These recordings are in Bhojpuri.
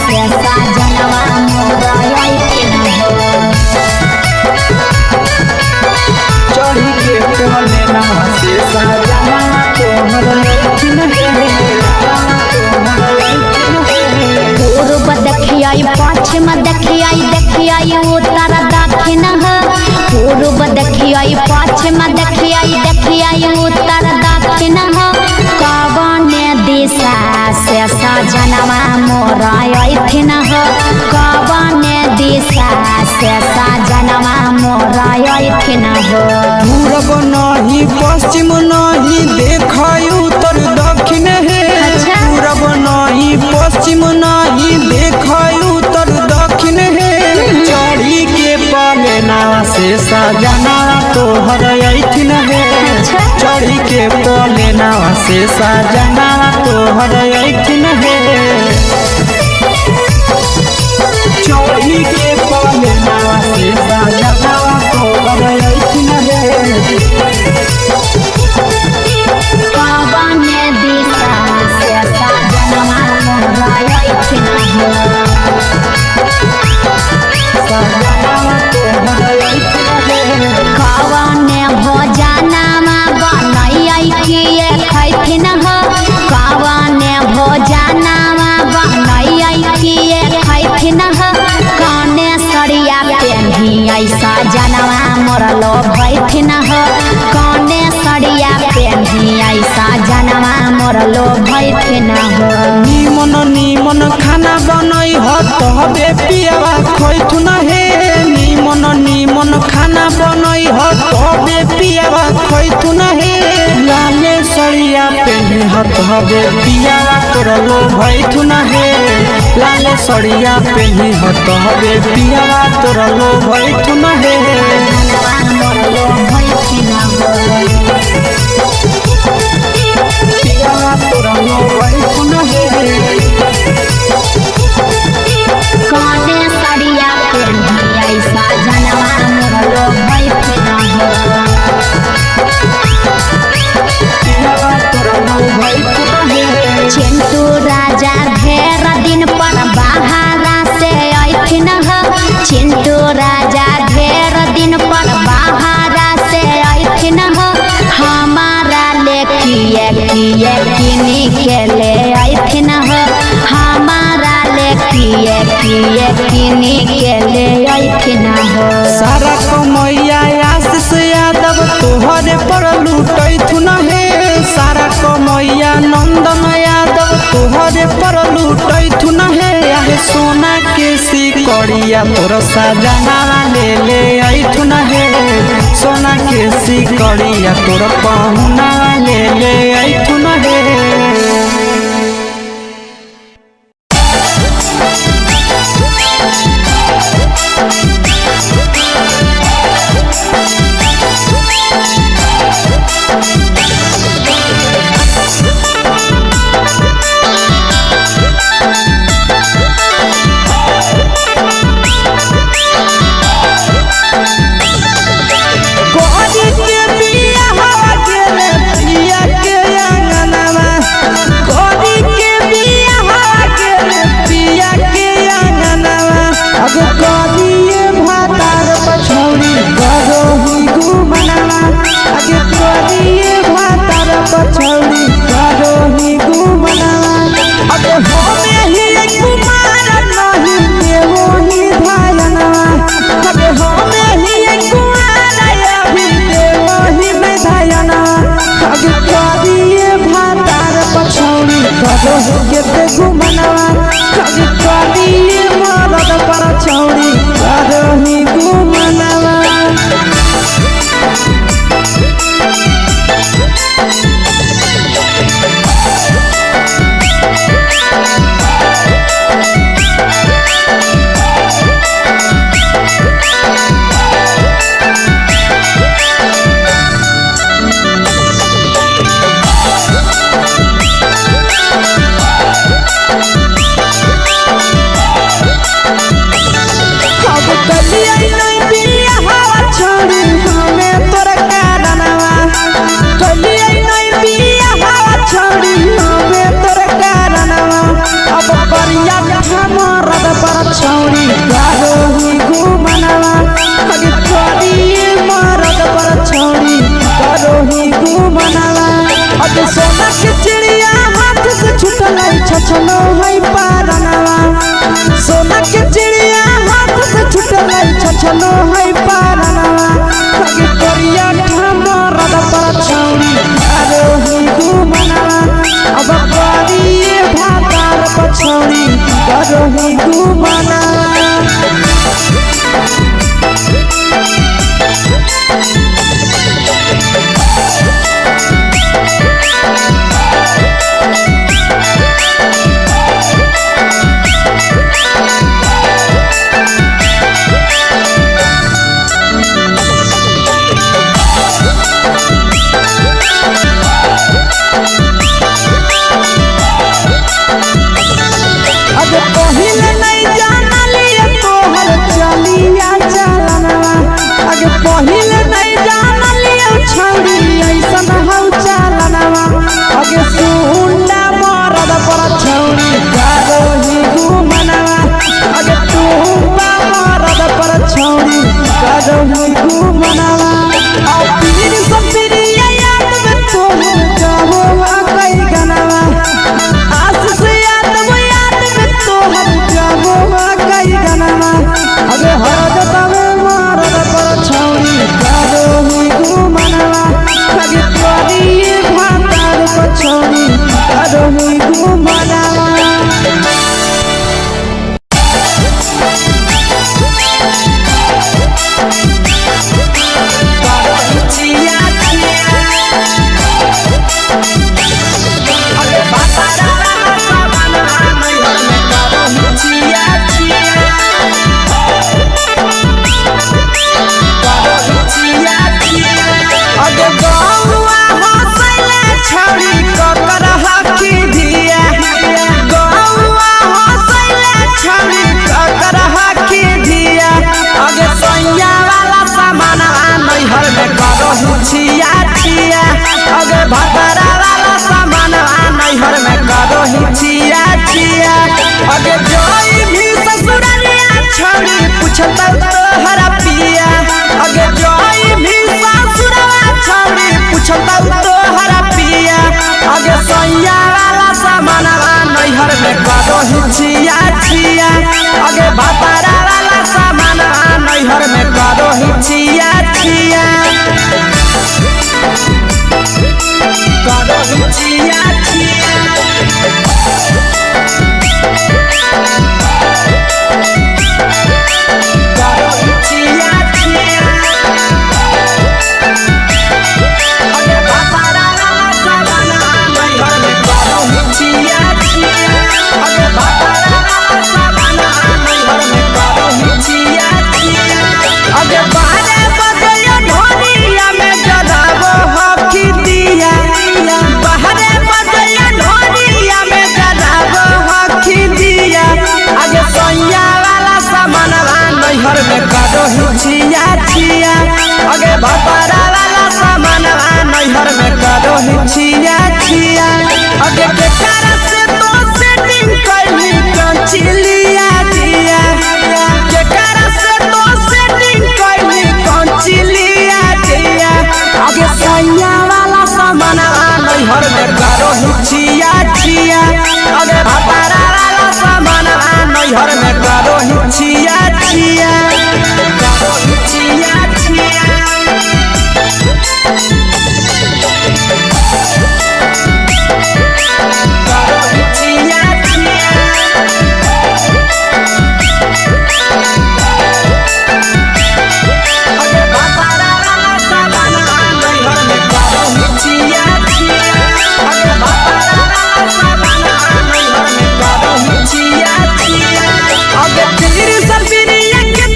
से साजनवा मोरा आइथिन हो। चढ़ी के पले नावा से साजनवा तोहरा आइथिन पूर्व देखियाई पश्चिम देखियाई उत्तर दक्षिण हो। पूर्व देखियाई पश्चिम देखियाई उत्तर दक्षिण हो। कवन दिशा से साजनवा मोरा आइथिन हो। कवन दिशा से साजनवा मोरा आइथिन हो। पूरब नहीं पश्चिम नहीं देखाई उत्तर दक्षिण है। पूरब नहीं पश्चिम नहीं देखाई उत्तर दक्षिण है। चढ़ी के पले नावा से साजनवा तोहरा आइथिन है। चढ़ी के पले नावा से साजनवा तोहरा आइथिन है। चढ़ी के पले नावा से साजनवा तोहरा आइथिन है। कवन दिशा से साजनवा मोरा आइथिन हो। कवन भोजनमा बनैयै किए खैथिन हो। कवन भोजनमा बनैयै किए खैथिन हो। कने सड़िया पेन्हियै साजनवा मोरा लोभैथिन हो। कने सड़िया पेन्हियै साजनवा मोरा लोभैथिन हो। निमन निमन खाना बनई हो तबे पियावा खैथुन हे। निमन निमन खाना बनई हो तबे पियावा खैथुन हे। लाले सड़िया पेन्ही हो तबे पियावा तोरा लोभैथुन हे। लाले सड़िया पेन्ही हो तबे पियावा तोरा लोभैथुन हे। मोरा लोभैथिन हो। पियावा तोरा लोभैथुन हे। कने सड़िया पेन्हियै साजनवा मोरा लोभैथिन हो। पियावा तोरा लोभैथुन हे। चिंटू राजा ढेर दिन पर बाहरा से आइथिन हो। चिंटू राजा ढेर दिन पर बाहरा से आइथिन हो। हमारा ले किए किनी के ले आइथिन हो। हमारा ले किए किनी के ले आइथिन हो। सारा कमैया आशीष यादव तोहरे पर लुटैथुन हे। सारा कमैया नंदन यादव तोहरे पर लुटैथुन हे। आहे सोना के सिकड़िया तोर साजनवा ले ले आइथुन हे। सोना के सिकड़िया तोर पहुना ले ले आइथुन हे। छछलो है पारनवा सोना के चिड़िया हाथ से छूटल छछलो है पारनवा आगे करिया मरद पर छौरी अरे ही घुमनवा अब करिए भातार पछौरी करो ही घुमनवा अगे पहिले नहीं जानलिए तोहर चलिया चलनवा अगे पहिले नहीं जानलिए छौरी ऐसन हौ चलनवा अगे सुंडा मरद पर छौरी करो ही घुमनवा अगे तू मरद पर छौरी करो ही घुमनवा आ पीर सब पीरिया याद में तोहर जाबो कई गनवा आस से कई गनवा अबे हरद तवे मरद पर छौरी करो ही घुमनवा अगे करिए भातार पर छौरी करो ही घुमनवा छिया छिया अगे भतरा वाला सामान नैहर में करो ही छिया छिया अगे जोई भी ससुरलिया छौरी पूछत तोहरा पिया अगे जोई भी ससुरवा छौरी पूछत तोहरा पिया अगे सैया वाला सामान नैहर में करो ही छिया छिया अगे भतरा वाला सामान नैहर में करो ही छिया छिया करो ही छिया छिया करो ही छिया छिया अगे भतरा वाला सामान नैहर में करो ही छिया छिया अगे भतरा वाला सामान नैहर में करो ही छिया छिया अगे बारे बदलियो ढोलिया में जलावो हकी दिया बाहरे बदलियो ढोलिया में जलावो हकी दिया आगे सैया वाला सामान नैहर में करो ही छिया छिया आगे भतरा वाला सामान नैहर में करो ही छिया छिया आगे बेचारा से तो सेटिंग करनी कंचिलिया दिया बेचारा से तो सेटिंग करनी कंचिलिया दिया आगे सैया वाला सामान नैहर में करो ही छिया छिया आगे भतरा वाला सामान नैहर में करो ही छिया छिया करो ही छिया छिया करो ही छिया छिया अगे भतरा वाला सामान नैहर में करो ही छिया छिया अगे भतरा वाला सामान नैहर में करो ही छिया छिया अगे तीर सब पीरिया के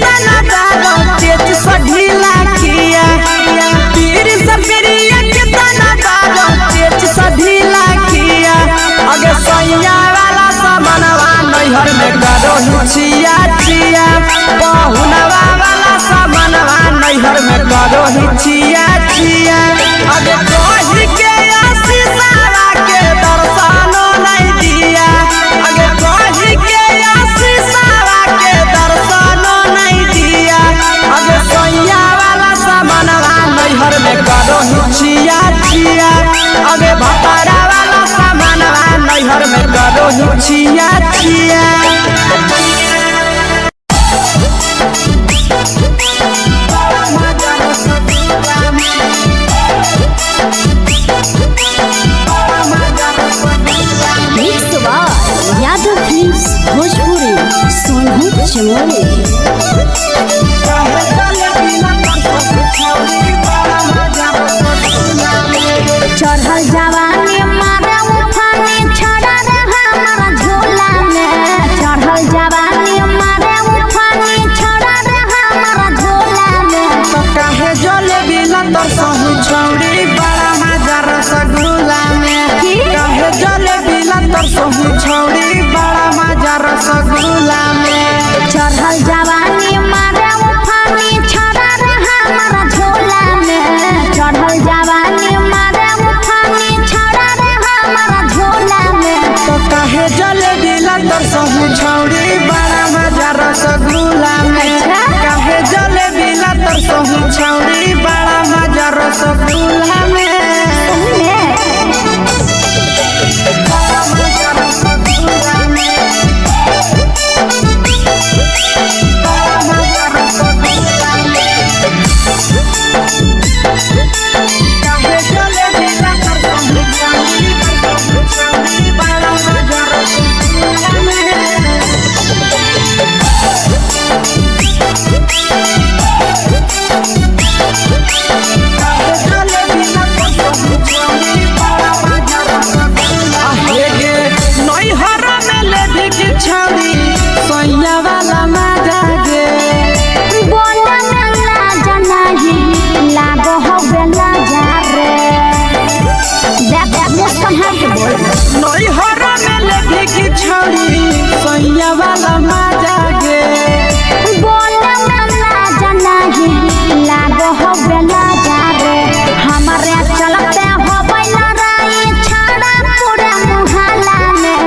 की छौरी सैया वाला मजा गे बोले में लाज नहीं लागो हो बेला जा रे हमारे चलते हो लड़ाई छाड़ा पूरे मुहल्ला में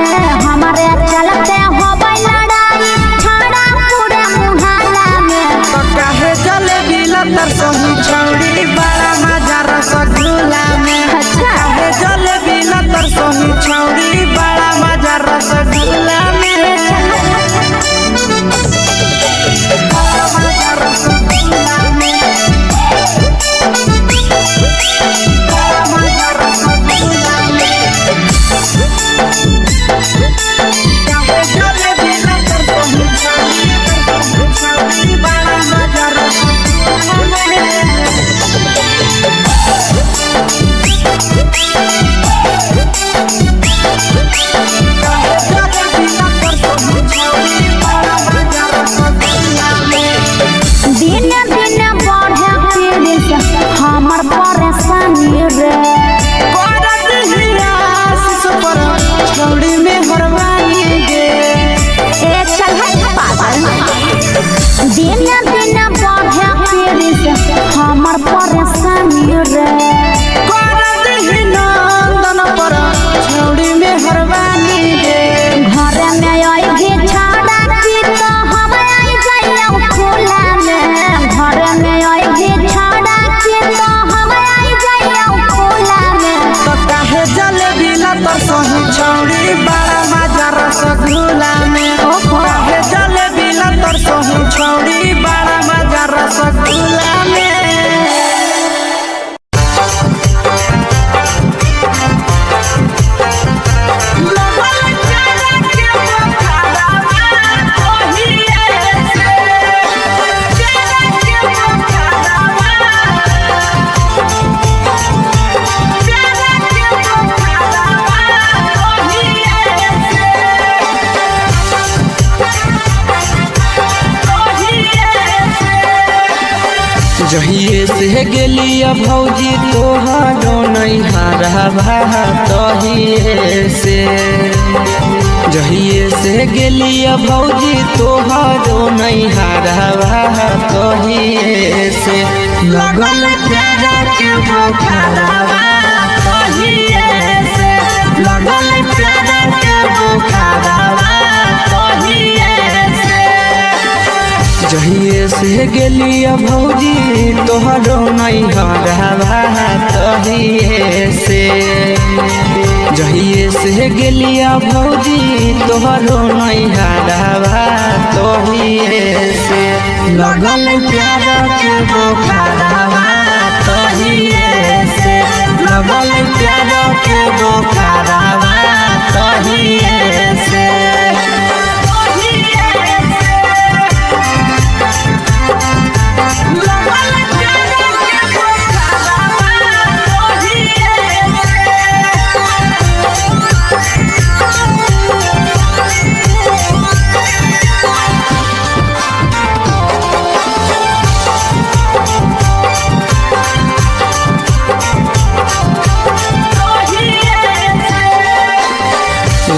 हमारे चलते हो लड़ाई छाड़ा पूरे मुहल्ला में तो काहे जलेबी लतर सही छौरी बड़ा मजा रसगुल्ला में काहे जलेबी लतर सही छौरी बड़ा मजा रसगुल्ला में हमर परेशानी रे छौड़ी में हरवानी गे ए चल पागल दिन दिन बढ़े फिर हमर परेशानी रे नंदन पर छौड़ी में हरवानी गे घर में आएगी छाड़ा की तो हम आई जाइयो खुला में घर में आएगी छाड़ा की तो हम आई जाइयो खुला में तो काहे जलेबी लतर सही छौड़ी बड़ा मजा रसगुल्ला में काहे जलेबी लतर सही छौड़ी बड़ा मजा रसगुल्ला में जहिए से गेली भौजी तोहारो नहीं हारवा तहिए से जहिए से गेली भौजी तोहारो नहीं हारवा तहिए से लगल प्यारा के बोखारवा तहिए से लगल प्यारा के बोखारवा तहिए से जहिए से गेली भौजी तोहरो नहीं हरवा तहिए से जहिए से गेली भौजी तोहरो नहीं हरवा तहिए से लगल प्यारा के बोखारवा तहिए से लगल प्यारा के बोखारवा तहिए से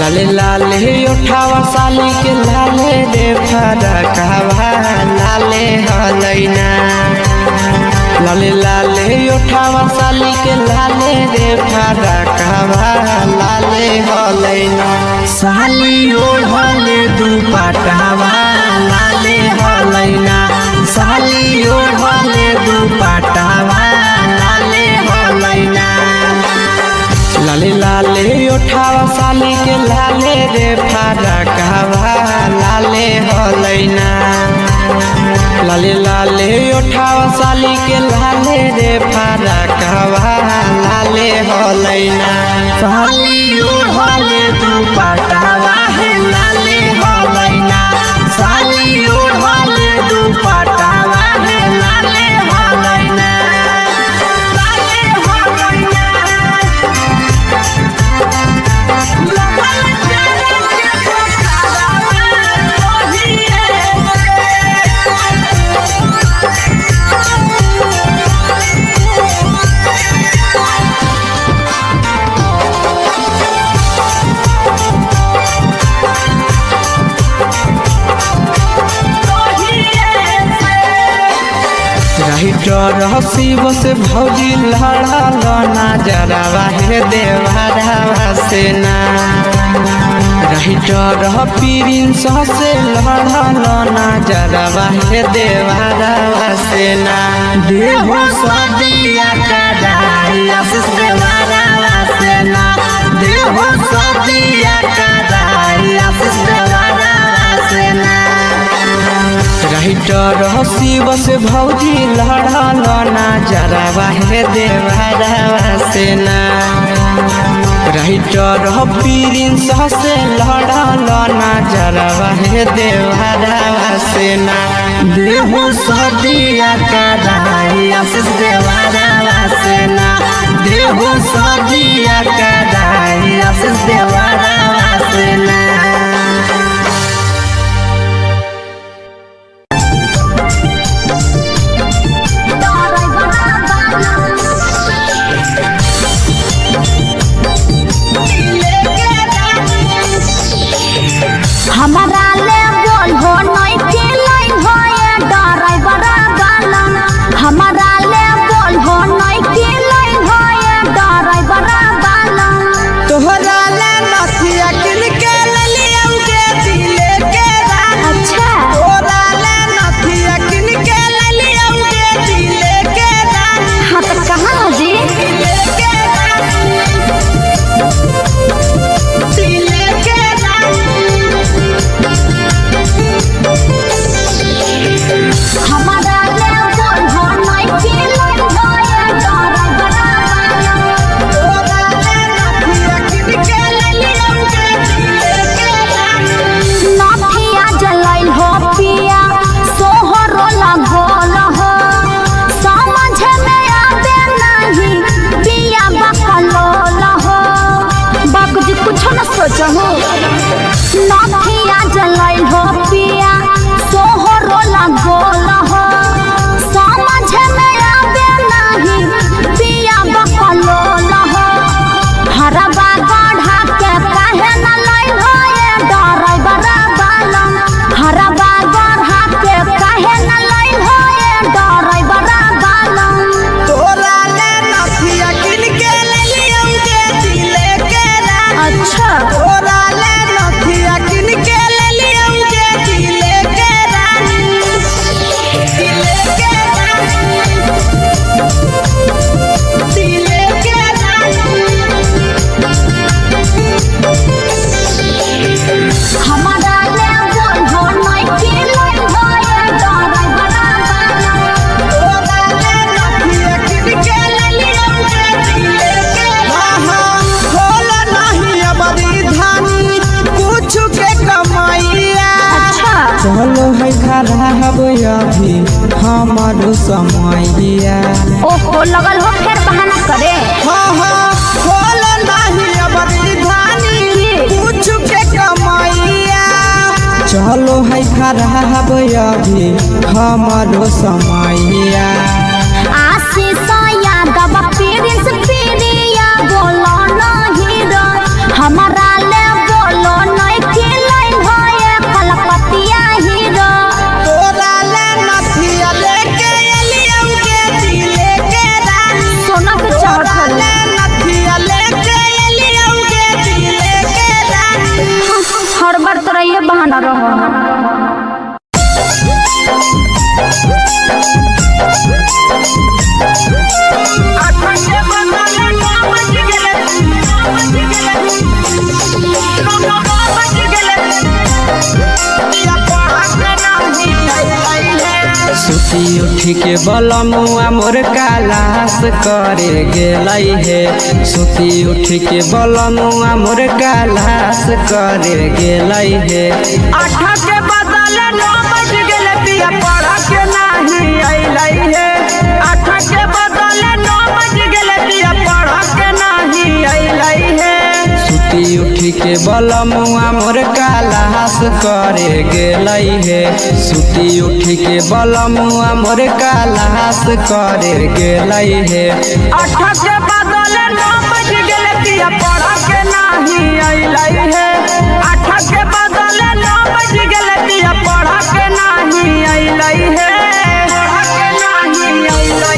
लाले लाले उठावा साली के लाले रे फरकवा लाले हलैना लाले लाले उठावा साली के लाले रे फरकवा लाले हलैना साली ओढ़ले दुपट्टावा लाले हलैना साली ओढ़ले दुपट्टावा लाले हलैना लाले लाले उठावा साली के लाले रे फरकवा लाले हलैना लाले लाले उठावा साली के लाले रे फरकवा लाले हलैना साली ओढ़ले दुपट्टावा है लाले हलैना साली ओढ़ले दुपट्टावा है लाले हलैना राइटर शिव से भौजी लड़ल ना जरावा हे देवरवा से ना राइटर प्रिंस से लड़ल ना जरावा हे देवरवा से ना देहो सदिया कराई आशीष देवरवा से ना देहो सदिया कराई आशीष देवरवा से ना राइटर शिव से भौजी लड़ल ना जरावा हे देवरवा से ना राइटर प्रिंस से लड़ल ना जरावा हे देवरवा से ना देहो सदिया कराई आशीष देवरवा से ना देहो सदिया कराई आशीष देवरवा से ना। हमारा ले बोल हो नहीं के लाइन हो ये ड्राइवर बालन हमारा ले बोल हो नहीं के लाइन हो ये ड्राइवर बालन तोहरा ले नथिया किन के लिया उगे दिले के रान अच्छा तोहरा ले नथिया किन के लिया उगे दिले के रान हाँ तो कहाँ जी दिले के रान दिले के हमारा ले बोल हो नहीं के लाइन हो ये ड्राइवर बालन तोहरा ले नथिया किन के लिया उगे दिले के रान नथिया जलाइल हो पिया सोहरो लगोल हो समझ में आवे नहीं पिया बकलोल हो बाबूजी कुछ न सोचो नथिया जलाइल हो पिया सोहरो लगोल हो समझ में आवे नहीं पिया बकलोल हो हरबा गढ़ा के काहे न लाइन हो ये ड्राइवर बालन हरबा गढ़ा के काहे न लाइन हो ये ड्राइवर बालन तोहरा ले नथिया किन के लिया उगे दिले के रान अच्छा तोहरा ले नथिया किन के लिया उगे दिले के रान दिले के रान दिले के रान हमारा ले बोल हो नहीं के लाइन हो ये ड्राइवर बालन तोहरा ले नथिया किन के लिया उगे दिले के रान खोल नहीं अबरी धानी कुछ के कमाइया अच्छा चलो है खराब अभी हमारो समैया ओहो लगल हो फिर बहाना करे हाँ खोल नहीं अबरी धानी कुछ के कमाइया चलो है खराब अभी हमारो समैया आशीष यादव प्रिंस प्रिया बोलो नहीं रो हमारा ले बोलो नहीं के लाइन हो ये कलकतिया हीरो तोरा ले नथिया लेके लिया उगे दिले के रान सोना के तोरा चढ़ल ले नथिया लेके लिया उगे दिले के रान हर बार तोरा ये बहाना रहो सुती उठी के बलमुआ मोर कालास करे गेलै हे सुती उठी के बलमुआ मोर कालास करे गेलै हे आठा के बदले 9 बज गेले पिया पढ़ा के नहीं अइलै हे आठा के बदले 9 बज गेले पिया पढ़ा के नहीं अइलै हे सुती उठी के बलमुआ मोर कालास करे गेलै हे सुती उठी के बलमुआ मोर कालास करे गेलै हे आठा के बदले 9 बज गेले पिया पढ़ा के नहीं अइलै हे आठा के बदले 9 बज गेले पिया पढ़ा के नहीं अइलै हे पढ़ा के नहीं अइलै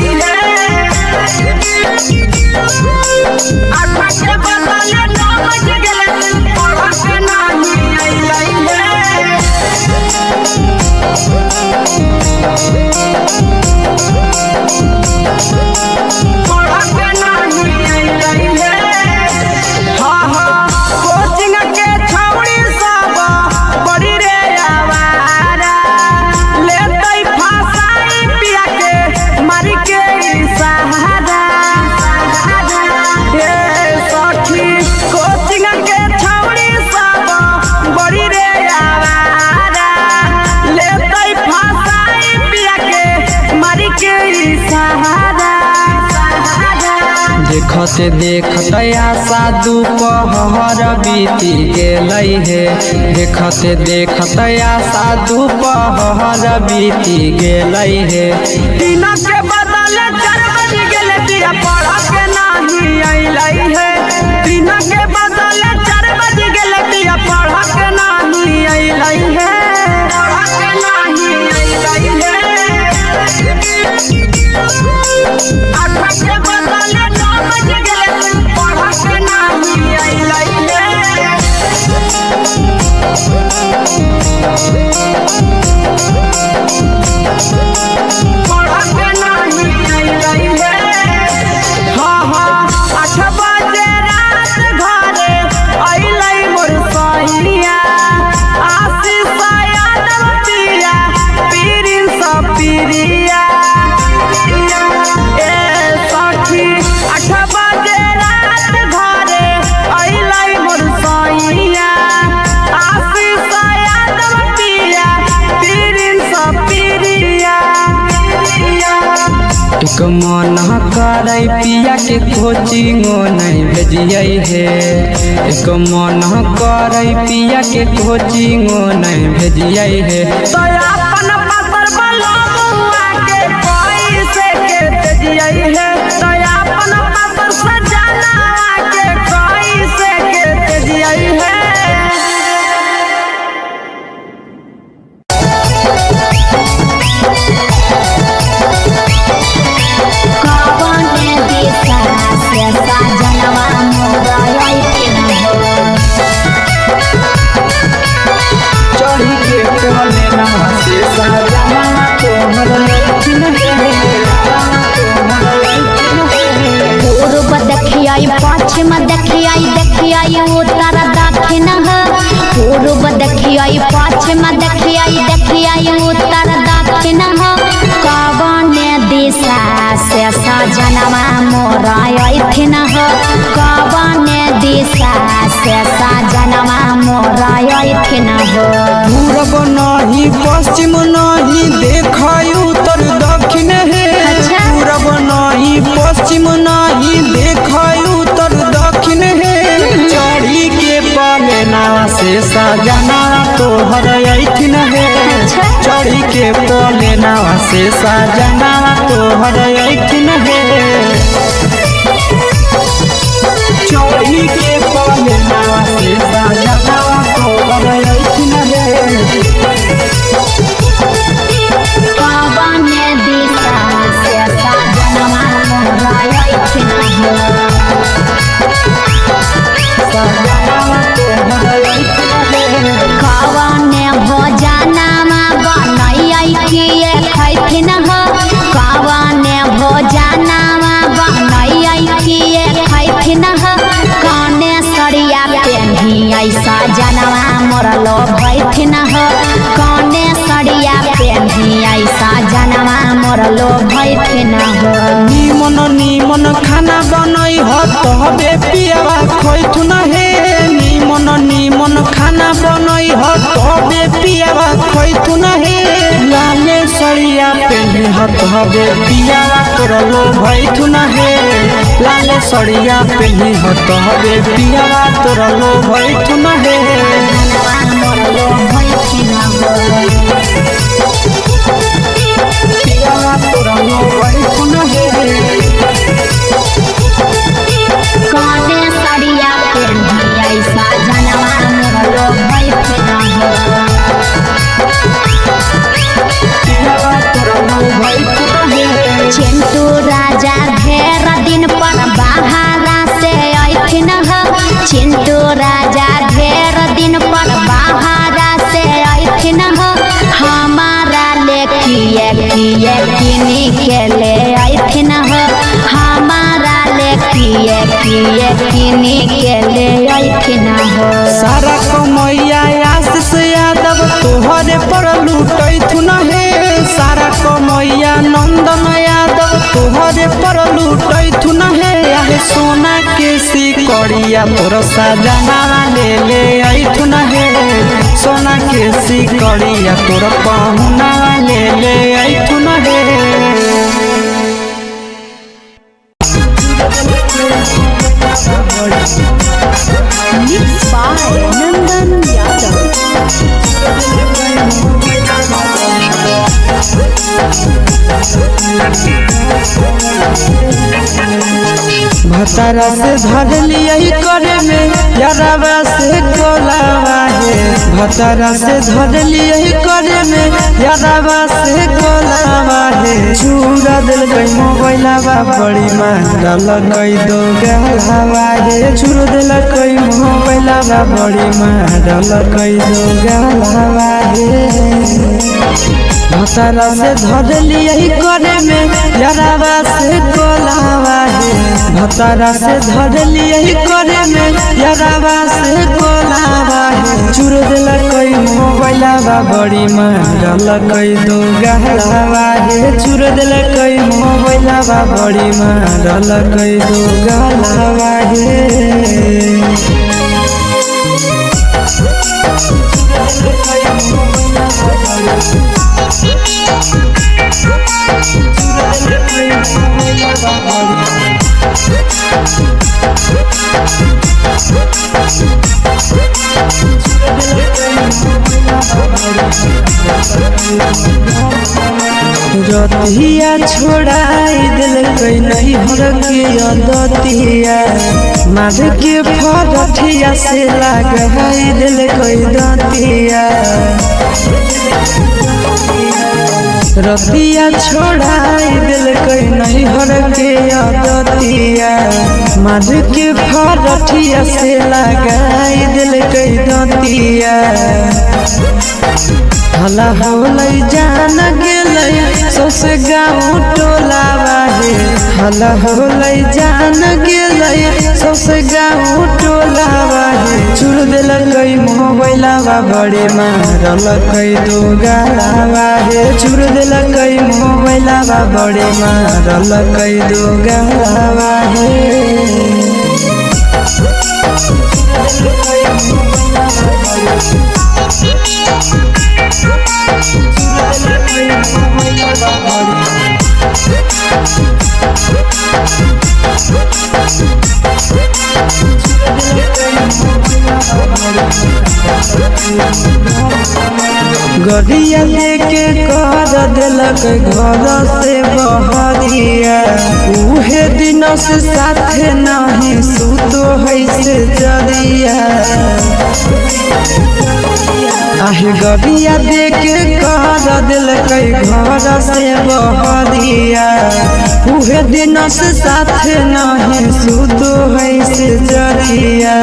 देखते देखते आशा दोपहर बीती गेलै हे देखते देखते आशा दोपहर बीती गेलै हे दिन के बदले 4 बज गेलै दिया पढ़ के नाही अइलै हे दिन के बदले 4 बज गेलै दिया पढ़ के नाही अइलै हे पढ़ के नाही अइलै हे 8 के बदले 9 बज गेलै पढ़ के नाही अइलै हे एक मन करे पिया के कोचिंगो नहीं भेजिए हे एक मन करे पिया के कोचिंगो नहीं भेजिए हे तो अपन पत्थर बलमुआ के पैसे के भेजिए हे तो अपन पत्थर सजाना के पैसे के भेजिए हे पश्चिम देखियाई उत्तर दक्षिण पूर्व देखियाई पश्चिम देखियाई उत्तर दक्षिण कवने दिशा से सजनवा मोर अइथिन कवने दिशा से सजनवा मोर अइथिन पूर्व नहीं पश्चिम नहीं देखाई उत्तर दक्षिण है पूर्व नहीं पश्चिम नहीं देखाई उत्तर दक्षिण है चढ़ी के पलेना से सजना तोहर अइथिन है चढ़ी के पलेना से सजना तोहर अइथिन है चढ़ी के पलेना से सजना तोहर अइथिन है कवने दिशा से सजनवा मोर अइथिन कवने भोजनमा बनैयै किए खैथिन कवने भोजनमा बनैयै किए खैथिन कने सरिया पेन्हियै सजनवा मोर लोभैथिन कने सरिया पेन्हियै सजनवा मोर लोभैथिन निमन निमन खाना बनई हो तबे पियावा खैथुन हे निमन निमन खाना बनई हो तबे पियावा खैथुन हे लाले सरिया पेन्हि हो तबे पियावा तोर लोभैथुन हे लाले सरिया पेन्हि हो तबे पियावा तोर लोभैथुन हे मोर लोभैथिन पियावा तोर लोभैथुन हे कने सरिया पेन्हियै सजनवा मोर लोभैथिन चिंटू राजा ढेर दिन पर बाहरा से अइथिन चिंटू राजा ढेर दिन पर बाहरा से अइथिन हमारा ले किए किए किनी के ले अइथिन हमारा ले किए किए किनी के ले अइथिन सारा कमैया आशीष यादव तोहरे पर लूटैथुन हे सारा कमैया नंदन यादव तोहरे पर लूटैथुन हे आहे सोना के सिकड़िया तोर सजना ले अइथुन हे सोना के सिकड़िया तोर पहुना ले अइथुन हे भतारा से धर लिया करे में यारावा से कोलावा है। भतारा से धर लिया करे में यारावा से कोलावा है। चूरा दिल कई मोबाइलावा बड़ी मारल कई दो गलावा है। चूर दिल कई मोबाइलावा बड़ी मारल कई दो गलावा है। भतारा से धर लिया करे में यारावा से कोलावा है। भतारा से धर लिया करे में यारावा से कोलावा है। चूर दिल कई मोबाइलावा बड़ी मारल कई दो गलावा है। चूर दिल कई मोबाइलावा बड़ी मारल कई दो गलावा है। रतिया छोड़ाई दिल कई नहीं हर के अदतिया मार के फरठिया से लगाई दिल कई दतिया। रतिया छोड़ाई दिल कई नहीं हर के अदतिया मार के फरठिया से लगाई दिल कई दतिया। हला होलै जान गेलै सौसे गाँव टोलावा है। हला होलै जान गेलै सौसे गाँव टोलावा है। चूर दिल कई मोबाइलावा बड़े मारल कई दो गलावा है। चूर दिल कई मोबाइलावा बड़े मारल कई दो गलावा है। गरिया लेके कर दिलक घर से बहरिया उहे दिन से साथे नहीं सुतो है से जरिया। आहे गरिया देके कर दिलक घर से बहरिया उहे दिन से साथे नहीं सुतो है से जरिया।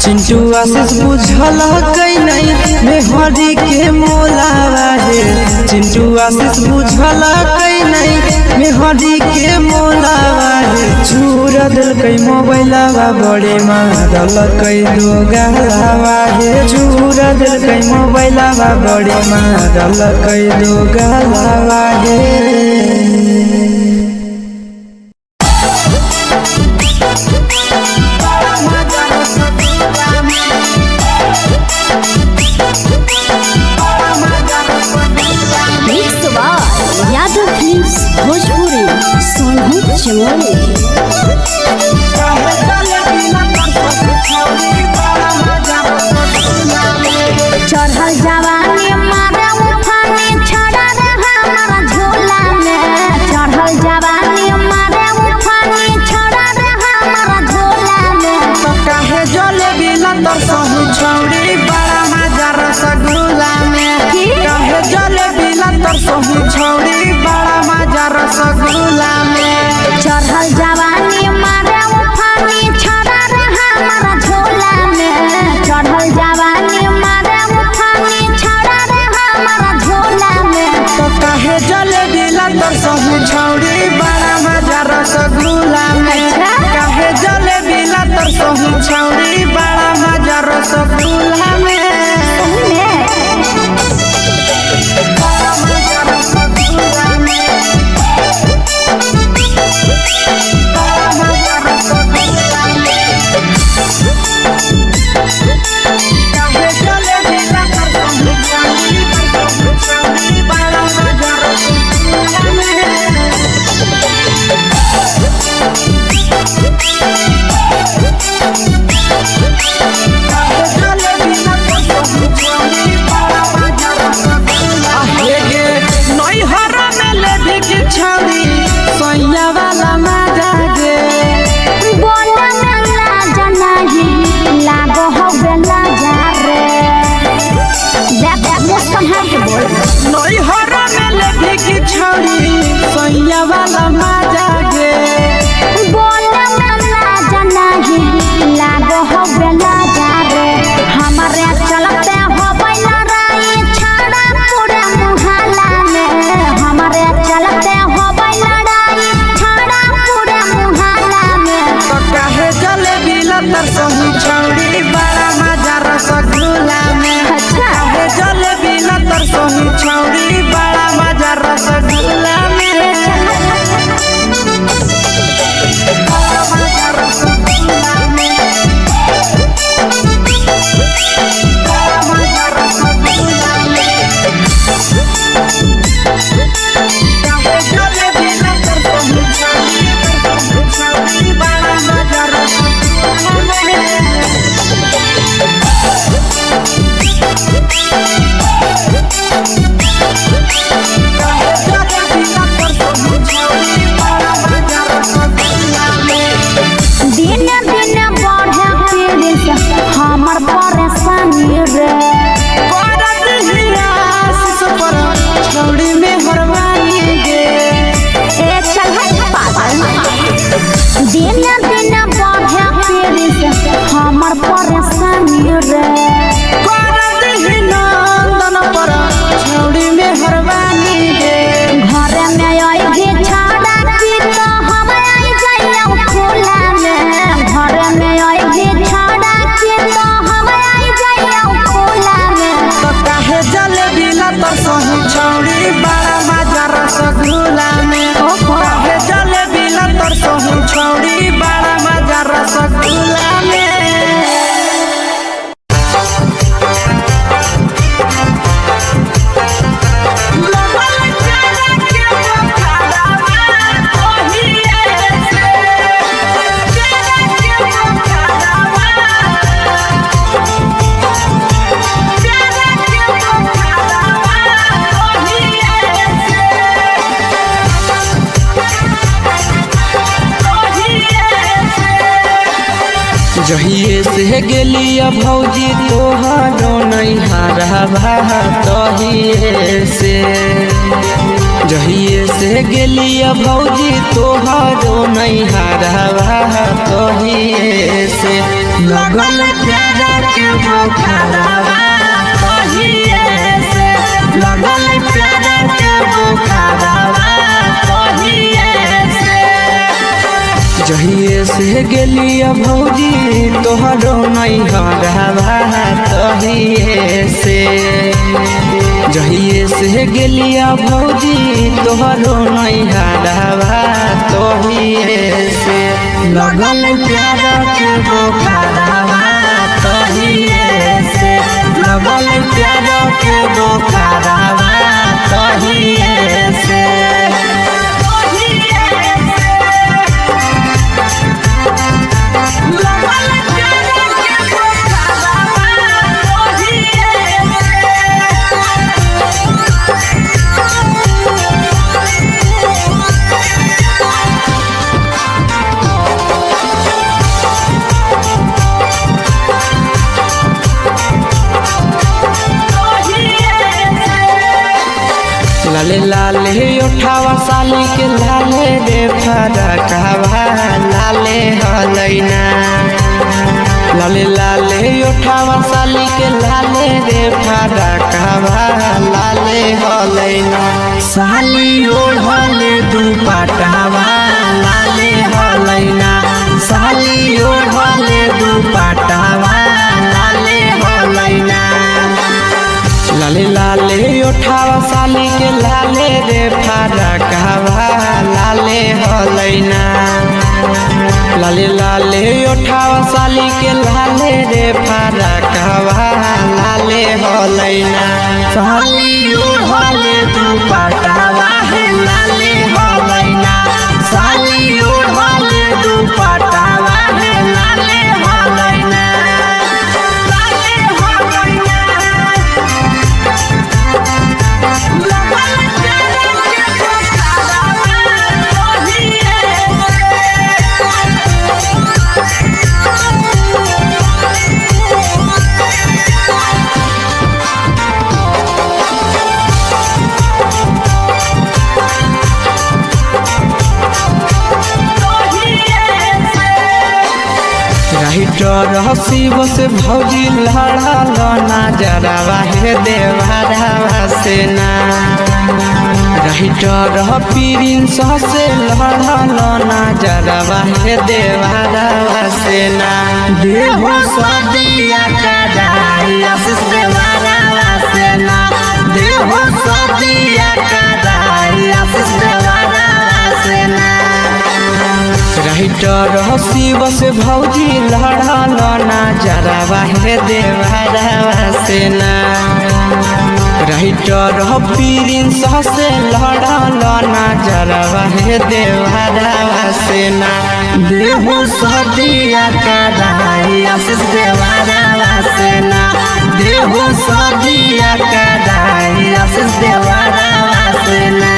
चिंटू आशीष बुझल कई नहीं मेहरी के मोलावा है। चिंटू आशीष बुझल कई नहीं मेहरी के मोलावा है। चूर दिल कई मोबाइलावा बड़े मारल कई दो गलावा है। चूर दिल कई मोबाइलावा बड़े मारल कई दो गलावा है। भोजपुरी सोनू चमोली चढ़ल जवानी मारे उठानी छड़ा रे हमारा झोला में। चढ़ल जवानी मारे उठानी छड़ा रे हमारा झोला में। तो काहे जले बिना तर सहु छौड़ी बड़ा मजा रसगुल्ला में। काहे जले बिना तर सहु छौड़ी बड़ा मजा रसगुल्ला में। चढ़ल जवानी मारे उठानी छड़ा रे हमारा झोला में। चढ़ल जवानी मारे उठानी छड़ा रे हमारा झोला में। तो काहे जले बिना तर सहु छौड़ी बड़ा मजा रसगुल्ला में। काहे जले बिना तर सहु छौड़ी बड़ा मजा रसगुल्ला में। तरसही छौड़ी बड़ा मजा रसगुल्ला में। अच्छा। काहे जलेबी न तरसही छौड़ी बड़ा मजा रसगुल्ला में। हमर परेशानी रे छौड़ी में हरवानी गे। ए चल पागल दिन दिन बढ़े फिरिस हमर परेशानी रे नंदन पर छौड़ी में हरवानी गे। घर में आइगे छाड़ा की तो हम आई जाइयो खुला में। घर में आइगे छाड़ा की तो हम आई जाइयो खुला में। तो काहे जलेबी न तरसही छौड़ी बड़ा मजा रसगुल्ला में। काहे जलेबी न तरसही छौड़ी बड़ा मजा रसगुल्ला में। जहिए से गेलिया भौजी तोहारो नैहरवा तहिए से। जहिए से गेलिया भौजी तोहारो नैहरवा तहिए से। लगल प्यारा के बोखरवा तहिए से। लगल प्यारा के बोखरवा तहिए से। जहिए से गेलिया भौजी तोहरो नैहरवा तहिए से। जहिए से गेलिया भौजी तोहरो नैहरवा तहिए से। लगल प्यारा के बोखरवा तहिए से। लगल प्यारा के बोखरवा तहिए से। लाले लाले उठावा साली के लाले रे फरकवा लाले हलैना। लाले लाले उठावा साली के लाले रे फरकवा लाले हलैना। साली ओढ़ले दुपट्टावा लाले हलैना। साली ओढ़ले दुपट्टावा लाले हलैना। लाले लाले उठावा साली के लाले रे फरकवा लाले हलैना। लाले लाले उठावा साली के लाले रे फरकवा लाले हलैना। साली ओढ़ले दुपट्टावा लाले हलैना। साली ओढ़ले दुपट्टावा लाले हलैना। राइटर हसीब से भौजी लड़ल नजरवा हे देवरवा से ना। राइटर प्रिंस से लड़ल ना जरवा हे देवारा से ना देहो सदिया कराई आशीष देवारा से ना देहो सदिया कराई आशीष देवारा से ना राइटर शिव से भौजी लड़ल ना जरवा हे देवारा से ना राइटर प्रिंस से लड़ल ना जरवा हे देवारा से ना देहो सदिया कराई आशीष देवारा से ना देहो सदिया कराई आशीष देवारा से ना।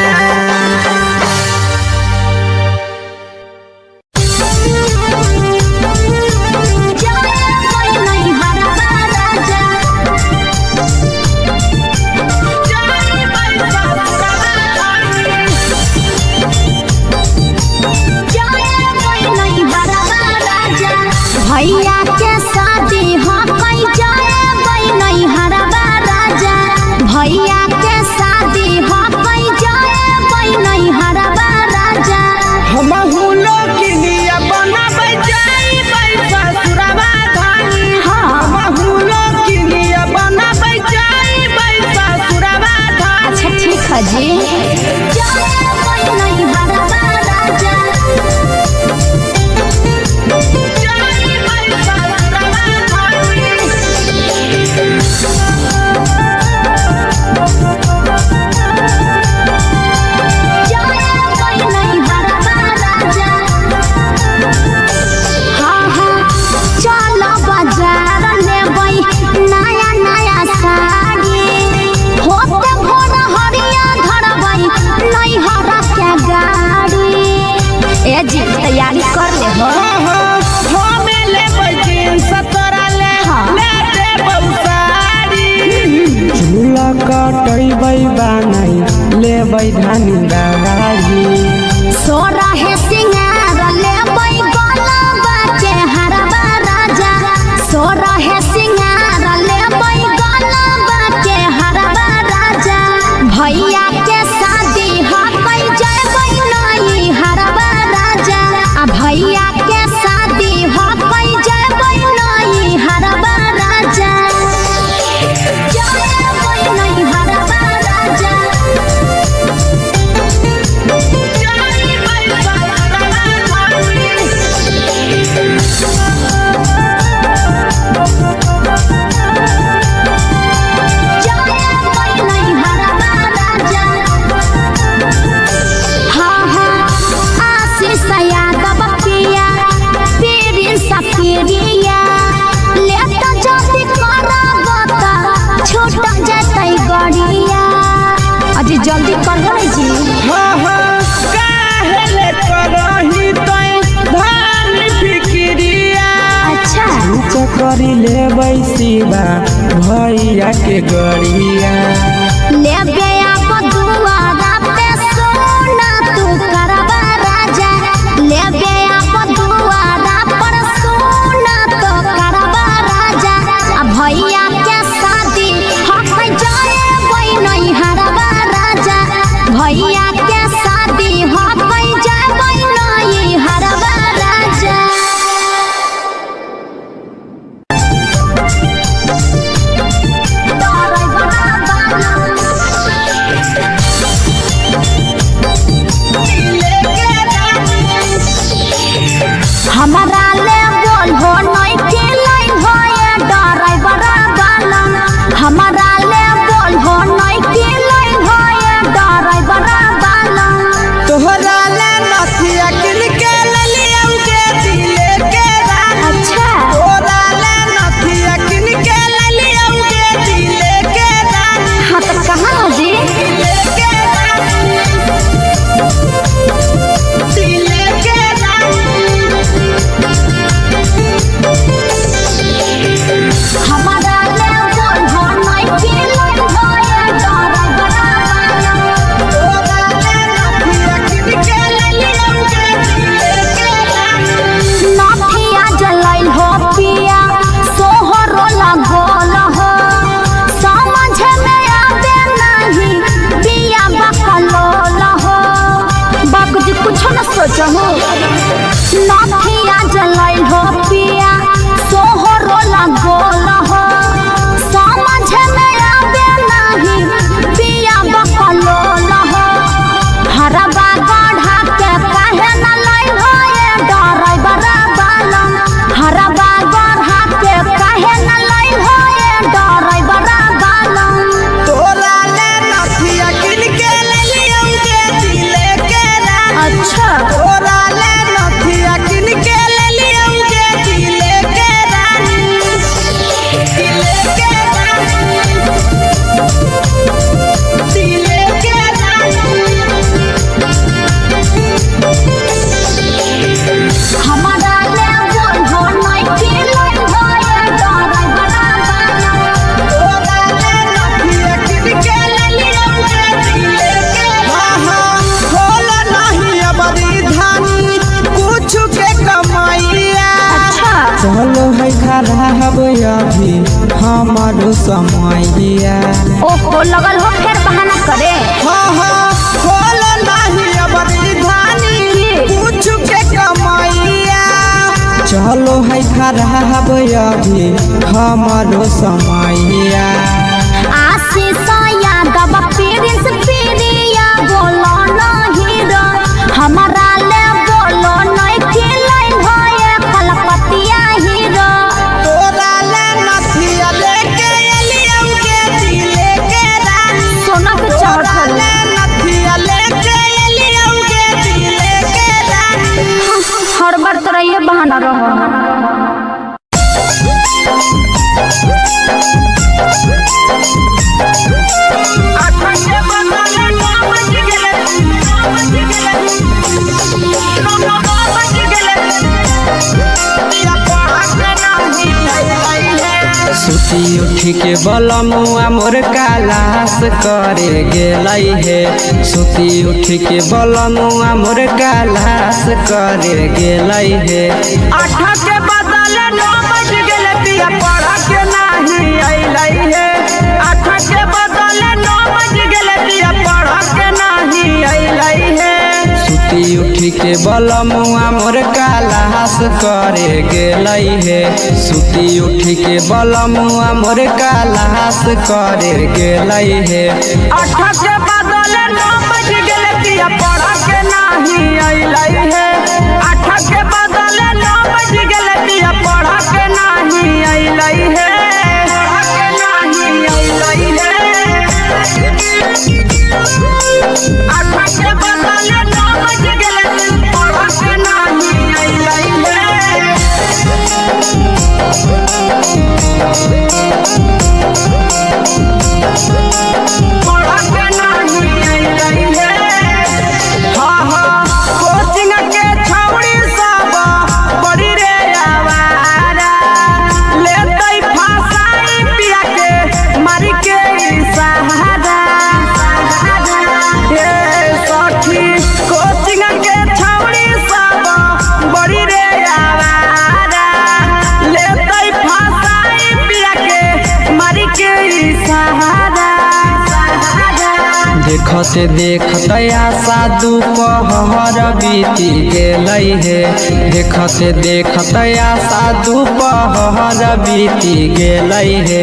भैया के शादी हो कई जाए नहीं हरबा राजा भैया के शादी हो कई जाए नहीं हरबा राजा हम हुलो की लिया बनाबै जाई ससुरवा धानी हम हुलो की लिया बनाबै जाई ससुरवा धानी। अच्छा ठीक है जी जाए नहीं हरबा राजा तैयारी कर ले हो हमें ले जींस तोरा ले दे बहुसारी झूला कटैबै बानै लेबै धानी दाई सोरा है सिंगार लेबै गलबा के हरबा राजा सोरा है सिंगार लेबै गलबा के हरबा राजा भैया के शादी हकै जयबै नहीं हरबा राजा भैया के शादी हकै जयबै नहीं हरबा राजा जयबै नहीं हरबा राजा अजी जल्दी कर जी काहेले करही तै धान फिक्रिया अच्छा करी लेबै शिवा भैया के गरिया लेबे आप दुआरा पे सोना तू करबा राजा लेबे आप दुआरा पर सोना तो करबा राजा भैया के शादी हकै जाए नहीं हरबा राजा भैया के शादी हकै जाए नहीं हरबा राजा हमारा ले बोल हो नहीं के लाई हो ये ड्राइवर वाला हमारा ले बोल हो नहीं के लाई हो ये ड्राइवर वाला तोहरा ले नथिया किन के लिया के दिले के रानी अच्छा तोहरा ले नथिया किन के लिया के दिले के रानी हाँ तो कहाँ हो जी दिले के रानी दिले के रानी हमारा ले बोल हो नहीं अच्छा हो नथिया जलैल हो पिया सोहरो लगोल हो समझ में आवे नहीं पिया बकलोल हो हरबा गढ़ा के काहे न लैल हो ये ड्राइवर बालम हरबा गढ़ा के काहे न लैल हो ये ड्राइवर बालम तोरा ले नथिया किन के ले लियो के दिले के रानी अच्छा तोरा ले नथिया किन के ले लियो के दिले के रानी दिले के रानी दिले के रानी हमारा ले बोल हो नहीं कि लैल हो ये ड्राइवर बालम तोरा ले नथिया किन के ले लियो के दिले के खोल नहीं अबरी धानी कुछ के कमाइया अच्छा चलो है खराब अभी हमारो समैया ओहो लगल हो फिर बहाना करे खोल नहीं अबरी धानी कुछ के कमाइया चलो है खराब अभी हमारो समैया आशीष यादव प्रिंस प्रिया बोलो नहीं रो हमारा ले बोलो नहीं कि लैल हो ये कलकतिया हीरो तोरा ले नथिया लेके एलियो के दिले के रानी सोना के तोरा चढ़ल ले नथिया लेके एलियो के दिले के रानी हर बार तरह ये बहाना रहो सुती उठी के बलमुआ मोर कालास करे गेलै हे सुती उठी के बलमुआ मोर कालास करे गेलै हे 8 के बदले 9 बज गेले पिया पढ़ के नहीं अइलै हे 8 के बदले 9 बज गेले पिया पढ़ के नहीं अइलै हे सुती उठी के बलमुआ मोर कालास करे गेलै हे सुती उठी के बलमुआ मोर कालास करे गेलै हे 8 के बदले 9 बज गेले पिया पढ़ के नहीं अइलै हे 8 के बदले 9 बज गेले पिया पढ़ के नहीं अइलै हे पढ़ के नहीं अइलै हे 8 के बदले 9 बज गेले पढ़ के नहीं अइलै हे कोचिंग के छौड़ी सब बड़ी रे आवारा लेतै फसाई पिया के मारी के सहारा हे सखी कोचिंग के छौड़ी सब बड़ी रे आवारा लेतै फसाई पिया के मारी के सहारा देखते देखते आशा दुपहर बीती गेलै हे देखते देखते आशा दुपहर बीती गेलै हे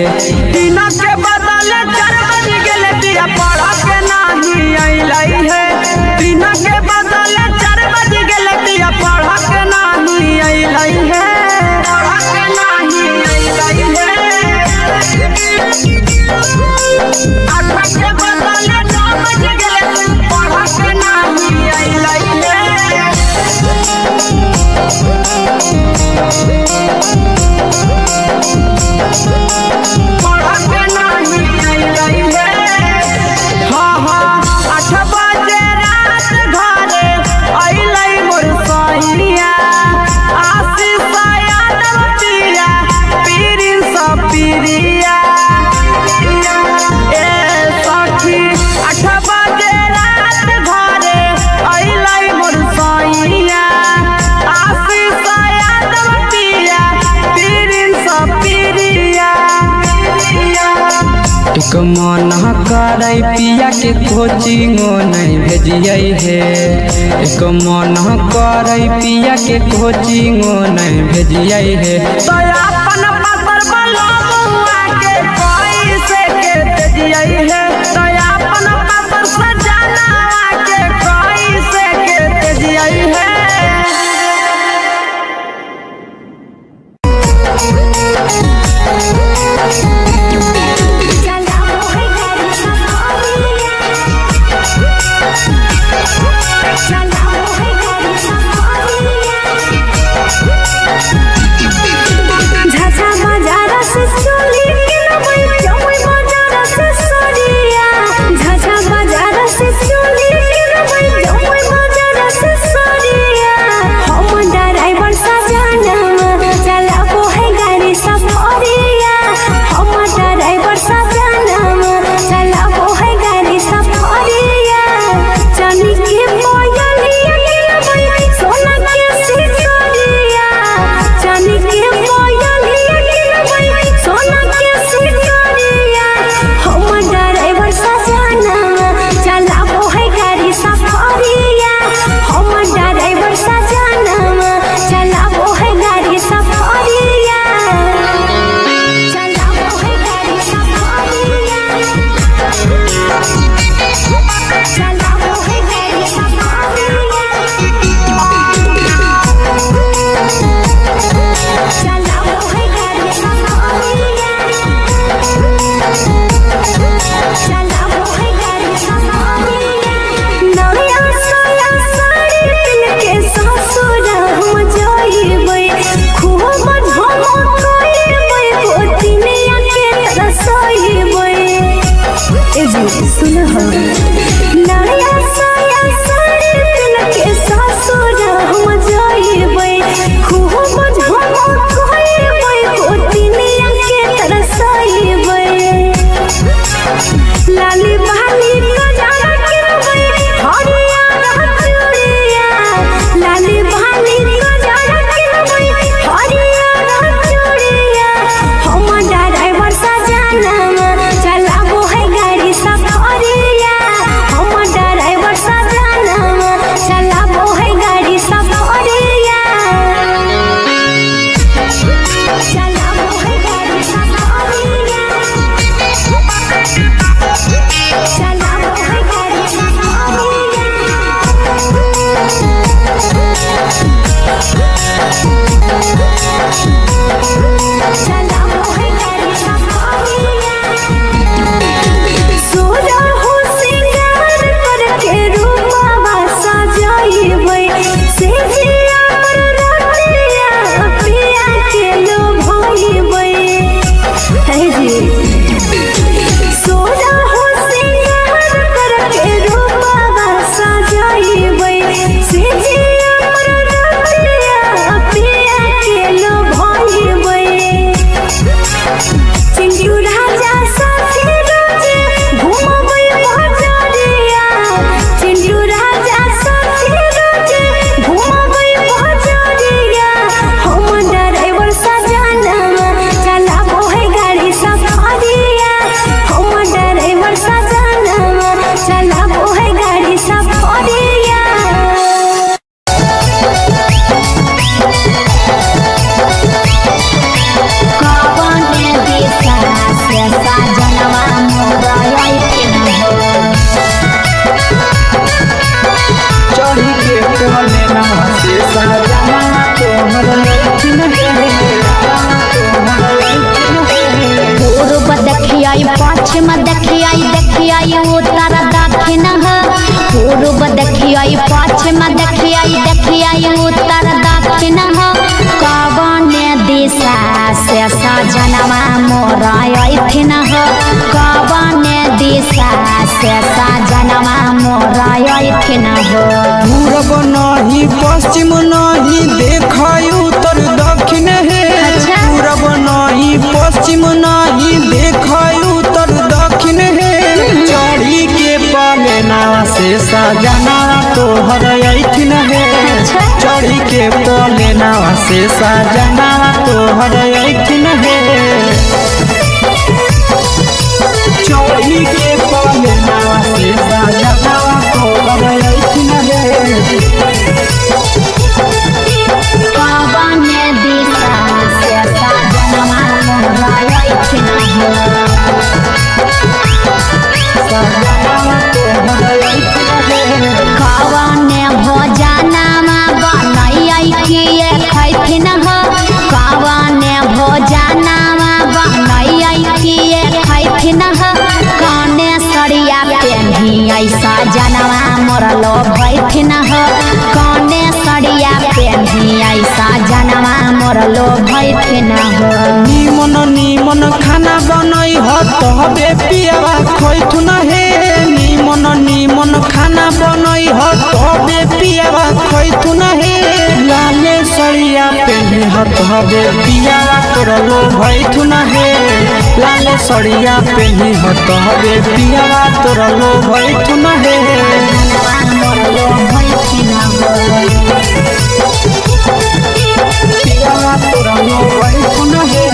दिन के बदले 4 बज गेले पिया पढ़ के नहीं अइलै हे दिन के बदले 4 बज गेले पिया पढ़ के नहीं अइलै हे पढ़ के नहीं अइलै हे 8 के बदले 9 बज गेले पढ़ के नहीं अइलै हे पढ़ के नहीं अइलै हे 8 बजे रात घरे अइलै मोर सैया आशीष यादव पिया प्रिंस प्रिया ए सखी 8 बजे रात घरे अइलै मोर सैया आशीष यादव पिया एक मन करे पिया के कोचिंगो नहीं भेजिए हे, एक मन करे पिया के कोचिंगो नहीं भेजिए हे। तो अपन पातर बलमुआ के कैसे के भेजिए हे, तो अपन पातर सजना के कैसे के भेजिए हे। पूरब नहीं पश्चिम नहीं देखाई उत्तर दक्षिण है, पूरब नहीं पश्चिम नहीं देखाई उत्तर दक्षिण है। चढ़ी के पालेना से सजना तोहर ऐठिन है, चढ़ी के पालेना से सजना तोहर ऐठिन है। मरलो भइथिन हो। निमन निमन खाना बनई ह तबे पियावा खैथुन हे। निमन निमन खाना बनई ह तबे पियावा खैथुन हे। लाले सड़िया पेन्हे ह तबे पियावा तोरलो भइथुन हे। लाले सड़िया पेन्हे ह तबे पियावा तोरलो भइथुन हे। मरलो भइथिन हो। पियावा तोरलो भइथुन हे।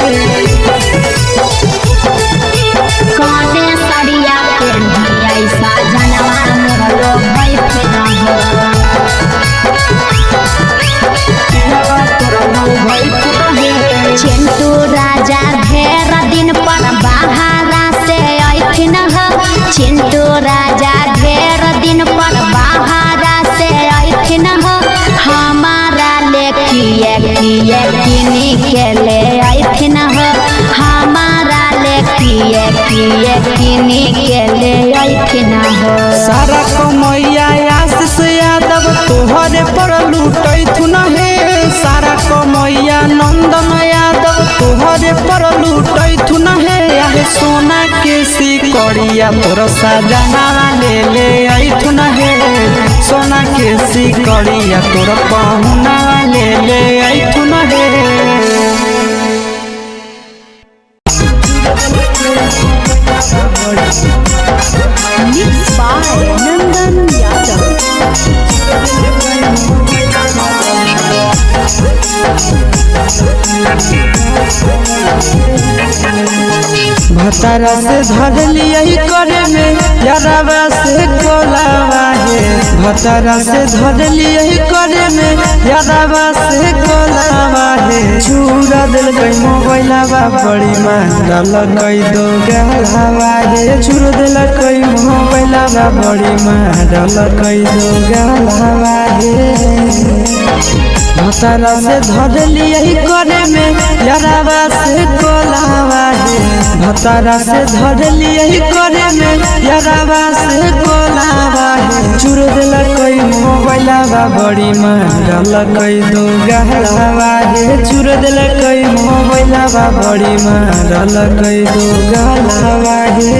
काने सड़िया पेन्ही ऐसा जनवा मरलो भइथिन हो। पियावा तोरलो भइथुन हे। चिंटू राजा ढेर दिन पर बाहरा से अइथिन हो। चिंटू राजा ढेर दिन पर बाहरा से अइथिन हो। हमारा लेखिए किए किनी के ले अइथिन हो। हमारा लेखिए किए किनी के ले अइथिन हो। सारा कमैया आशीष यादव तोहरे पर लूटैथुन हे। सारा कमैया नंदन यादव तोहरे पर लूटैथुन हे। आहे सोना के सिकड़िया तोर सजना ले अइथुन हे। सोना के सिकड़िया तोर पहुना ले अइथुन हे। Mixed by Nandan Yadav। भतारा से धर लियही करे में यारावा से कोलावा है। भतारा से धर लियही करे में यारावा से कोलावा है। चूरा दिल कई मोबाइलावा बड़ी मारल कई दो गलावा है। चूर दिल कई मोबाइलावा बड़ी मारल कई दो गलावा है। भतारा से धर लियही करे में यारावा से कोलावा है। भतारा से धर लियही करे में यारावा से कोलावा है। चूर दिल कई मोबाइलावा बड़ी मारल कई दो गलावा है। चूर दिल कई मोबाइलावा बड़ी मारल कई दो गलावा है।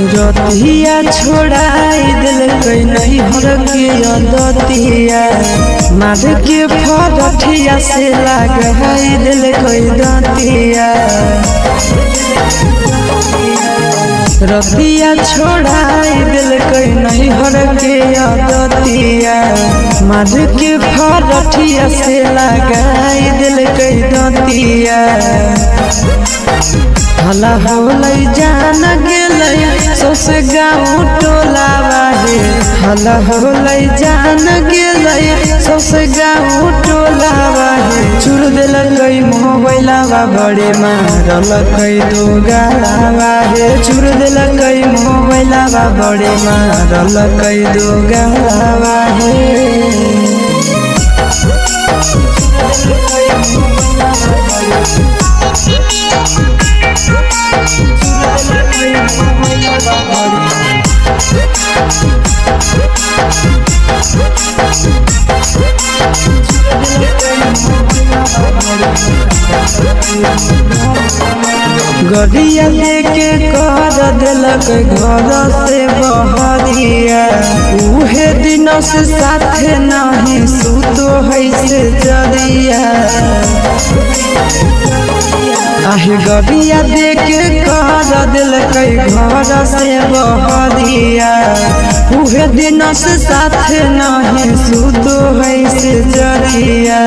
रतिया छोड़ाई दिल कई नहीं हर के अदतिया। मार के फरठिया से लगाई दिल कई दतिया। रतिया छोड़ाई दिल कई नहीं हर के अदतिया। मार के फरठिया से लगाई दिल कई दतिया। हला होलै जान गेलै सौसे गाँव टोलावा है। हला होलै जान गेलै सौसे गाँव टोलावा है। चूर दिल कई मोबाइलावा बड़े मारल कई दो गलावा है। चूर दिल कई मोबाइलावा बड़े मारल कई दो गलावा है। गड़िया लेके कर दिलक घर से बहरिया। उहे दिन से साथे नहीं सुतो है से जरिया। आहे गड़िया देके कर दिलक घर से बहरिया। उहे दिन से साथे नहीं सुतो है से जरिया।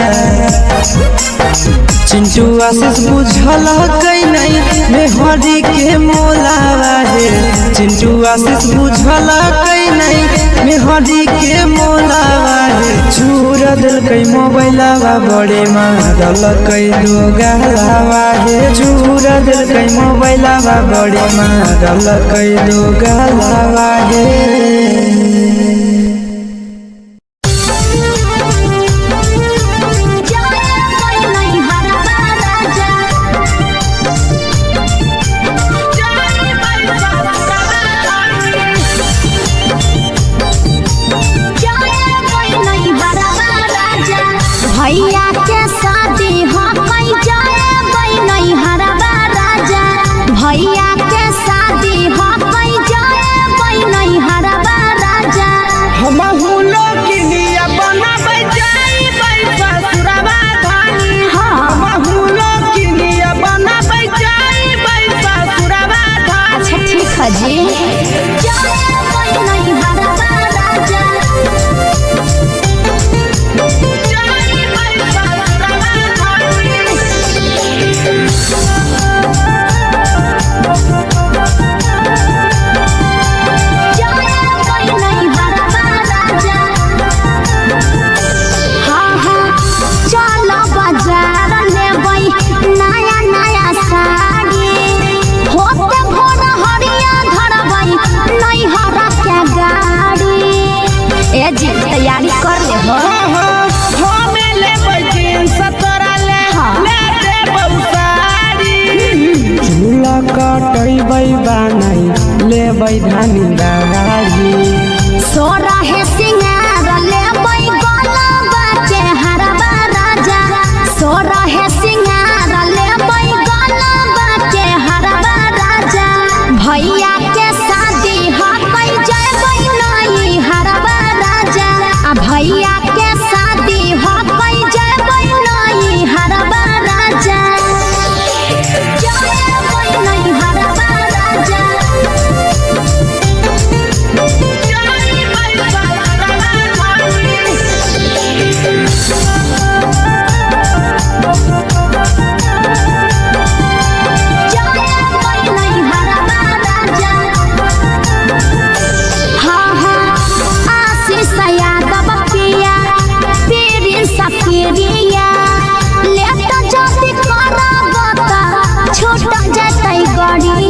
चिंटू आशीष बुझल कई नहीं मेहरी के मोलावा है। चिंटू आशीष बुझल कई नहीं हरी के मोलावा हे चूर दिलकै मोबाइलवा बड़े मारलकै दो गालावा हे चूर दिलकै मोबाइलवा बड़े मारलकै दो गालावा हे भैया के शादी हो कई जाए नहीं हरबा राजा भैया के शादी हो कई जाए नहीं हरबा राजा हम हुलो किलिया बनाबै जाई पैसा सुरवा धानी हम हुलो किलिया बनाबै जाई पैसा सुरवा धानी। अच्छा ठीक है जी जाए नहीं हरबा राजा तैयारी कर ले हो हमें ले जींस तोरा ले ले बहुसारी झूला कटैबै बानै लेबै धानी दाढ़ी सोरा है सिंगार लेबै गलबा के हरबा राजा सोरा है सिंगार लेबै गलबा के हरबा राजा भैया के शादी हकै जबै नहीं हरबा राजा भैया के शादी हकै जबै नहीं हरबा राजा जबै नहीं हरबा राजा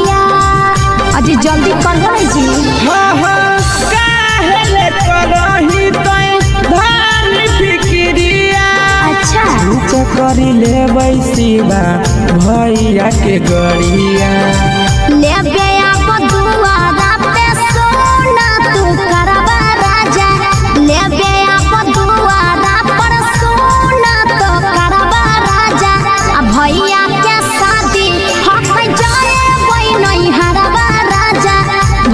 अजी जल्दी कर जी काहेले करही तै धान फिक्रिया अच्छा करी लेबै शिवा भैया के गड़िया लेबे अब दुआरा पे सोना तू करबा राजा लेबे अब दुआरा पर सोना तो करबा राजा भैया के शादी हक जाए नहीं हरबा राजा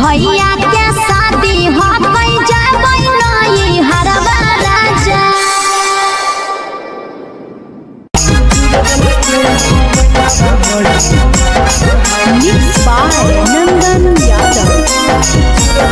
भैया के शादी हक जाए नहीं हरबा राजा Mixed by Nandan Yadav.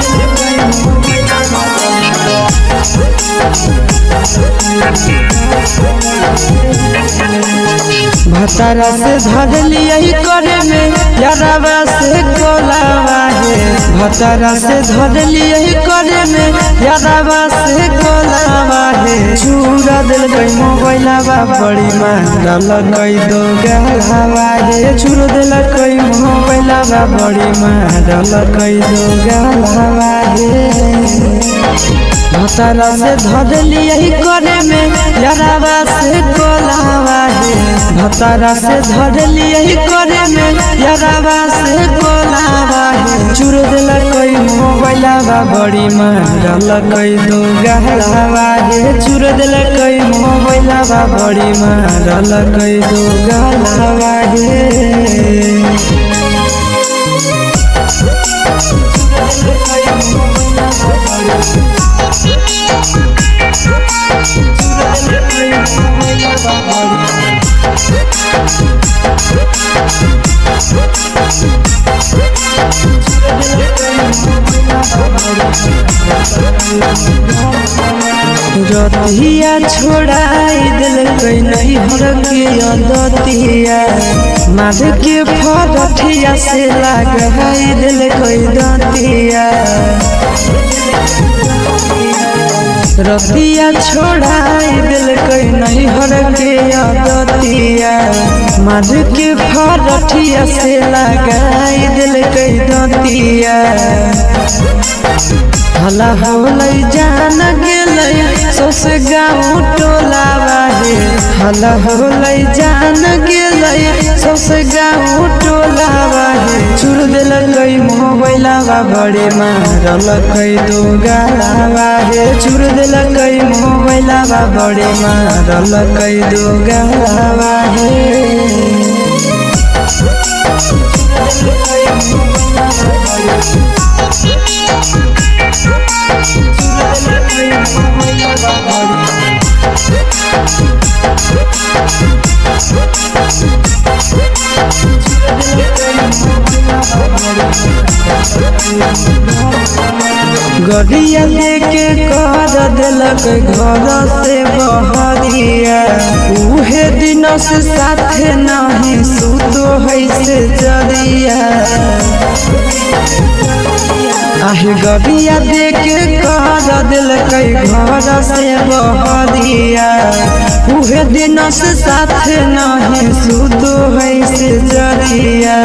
भतारा से धरलियै करे में यारवा से कोलावा हे भतारा से धरलियै करे में यारवा से कोलावा हे चूरा दिलकै मोबाइलवा बड़ी मारलकै दो गालावा हे चूरा दिलकै मोबाइलवा बड़ी मारलकै दो गालावा हे भतारा से धरलियै करे में यारवा से कोलावा हे भतारा से धरलियै करे में यारवा से कोलावा हे चूर दिलकै मोबाइलवा बड़ी मारलकै दो गालावा हे चूर दिलकै मोबाइलवा बड़ी मारलकै दो गालावा हे रतिया छोड़ाई दिलकै नैहर के अदतिया माध के फरठिया से लगाई दिलकै दतिया रतिया छोड़ाई दिल कई नहीं हर के आदतिया मार के फरठिया से लगाई दिल कई दतिया हला होलै जान गेलै सोस गाँव टोला बाहे हला होलै जान गेलै सोस गाँव टोला बाहे चुर दिलकै मोबाइलवा बड़े मारलकै दो गालावा हे चुर दिलकै मोबाइलवा बड़े मारलकै दो गालावा हे गड़िया लेके कर दिलक घर से बहरिया उहे दिन से साथे नहीं सुतो है से जरिया आहे गड़िया देके कर दिलक घर से बहरिया उहे दिन से साथे नहीं सुतो है से जरिया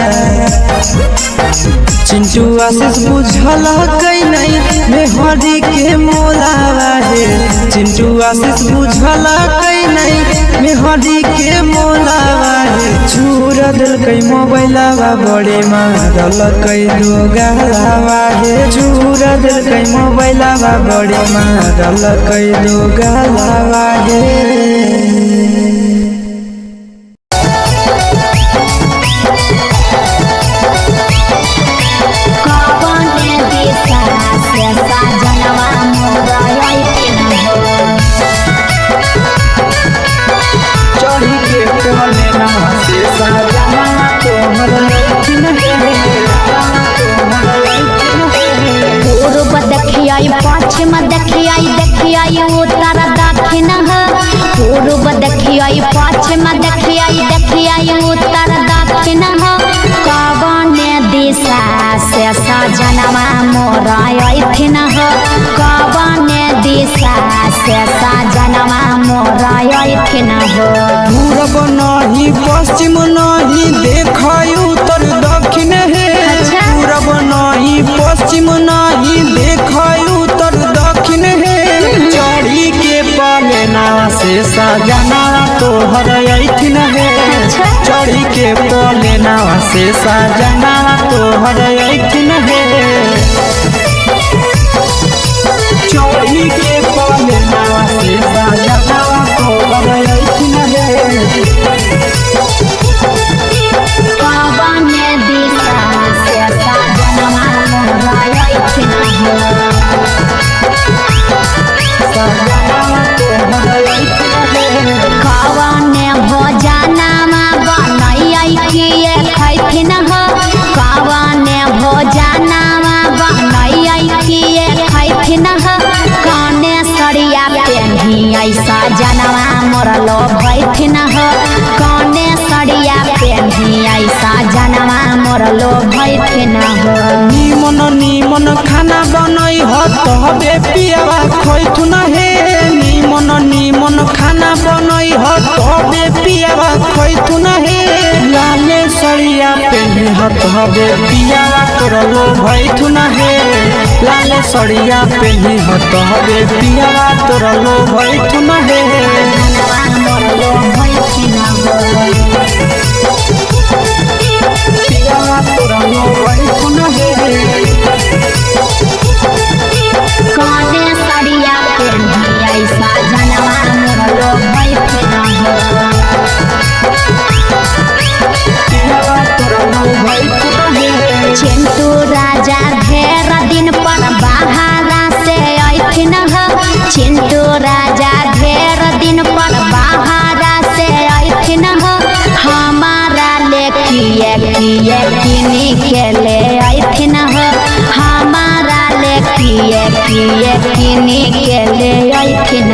चिंटू आशीष बुझल कई नहीं मेहरी के मोलावा हे चिंटू आशीष बुझल कई नहीं मेहरी के मोलावा हे चूर दिल कई मोबाइलवा बड़े मारल कई दो गालावा हे चूर दिल कई मोबाइलवा बड़े मारल कई दो गालावा हे पश्चिम देखियाई उत्तर दक्षिण पूर्व देखियाई पश्चिम देखियाई उत्तर दक्षिण कवन दिशा से सजनवा मोर अइथिन कवन दिशा से सजनवा मोर अइथिन पूर्व नहीं पश्चिम नहीं देखाई उत्तर दक्षिण हे पूर्व नहीं पश्चिम नहीं देखाई उत्तर दक्षिण हे चढ़ी के पलेना से सजना तोहर अइथिन हे चढ़ी के पलेना से सजना तोहर अइथिन हे चढ़ी के पलेना से सजना तोहर अइथिन हे कवन दिशा से सजनवा मोर अइथिन कवन भोजनमा बनैयै किए खैथिन कवन भोजनमा बनैयै किए खैथिन कने सरिया पेन्हियै सजनवा मोर लोभैथिन कने सरिया पेन्हियै सजनवा मोर लोभैथिन निमन निमन खाना बनै ह तबे पियावा खैथुन हे निमन निमन खाना बनै ह तबे पियावा खैथुन हे लाले सरिया पेन्हे ह तबे पियावा तोर लोभैथुन हे लाले सरिया पेन्हे ह तबे पियावा तोर लोभैथुन हे मोर लोभैथिन पियावा तोर लोभैथुन हे कने सरिया पेन्हियै सजनवा मोर लोभैथिन पियावा तोर लोभैथुन हे चिंटू राजा ढेर दिन पर बाहरा से अइथिन चिंटू राजा ढेर दिन पर बाहरा से अइथिन हमारा ले किए किए किनी के ले अइथिन हमारा ले किए किए किनी के ले अइथिन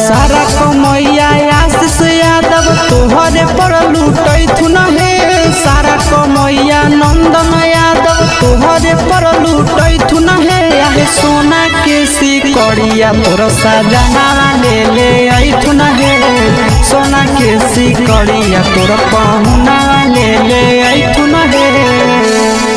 सारा कमैया आशीष यादव तोहरे पर लुटैथुन हे सारा कमैया नंदन यादव तोहरे पर लुटैथुन हे सोना के सिक्का सिकड़िया तोर सजना ले ले ऐठुन हे सोना के सिकड़िया तोर पहुना ले ले ऐठुन हे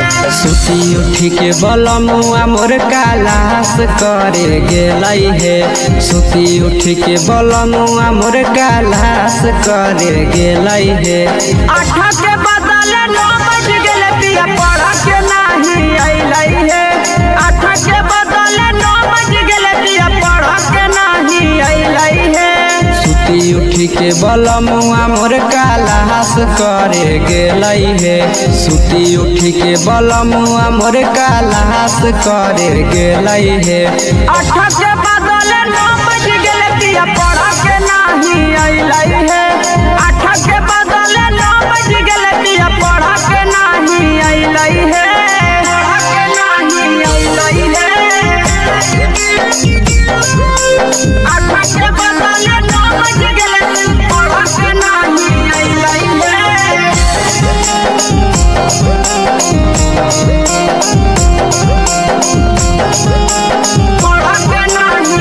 उठी के बलमुआ मोर कालास करे गेलै हे सुती उठी के बलमुआ मोर कालास करे गेलै हे आठ के बदले 9 बज गेले पिया पढ़ के नाही अइलै हे आठ के बदले 9 बज गेले पिया पढ़ के नाही अइलै हे सुती उठी के बलमुआ मोर कालास करे गेलै हे सुती उठी के बलमुआ मोर कालास करे गेलै हे आठ के बदले 9 बज गेले पिया पढ़ के नाही अइलै हे आठ के बदले 9 बज गेले पिया पढ़ के नाही अइलै हे पढ़ के नाही अइलै हे आठ के बदले 9 बज गेले पढ़ के नाही अइलै हे पढ़ के नाही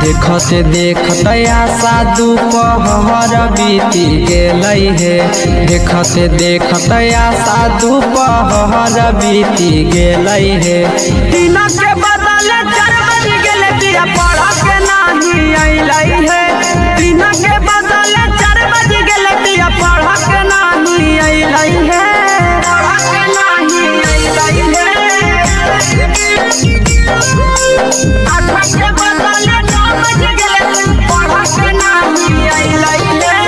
देखते देखते आशा दोपहर बीती गेलै हे देखते देखते आशा दोपहर बीती गेलै हे दिन के बदले 4 बज गेलै पिया पढ़ के नहीं अइलै हे दिन के बदले 4 बज गेलै पिया पढ़ के नहीं अइलै हे पढ़ के नहीं अइलै हे 8 के बदले 9 बज गेलै पढ़ के नहीं अइलै हे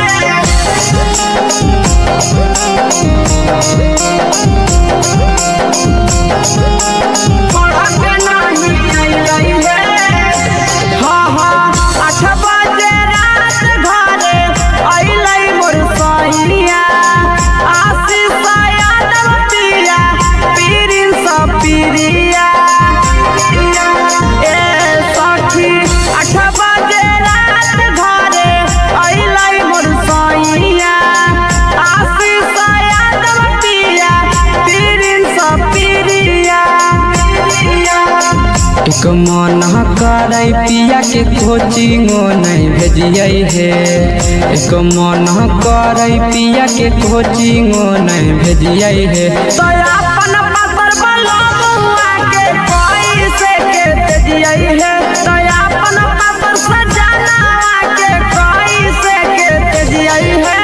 एक मन करे पिया के कोचिंगो नहीं भेजिए हे एक मन करे पिया के कोचिंगो नहीं भेजिए हे तो अपन पतर बलमुआ के पैसे के भेजिए हे तो अपन पतर सजना के पैसे के भेजिए हे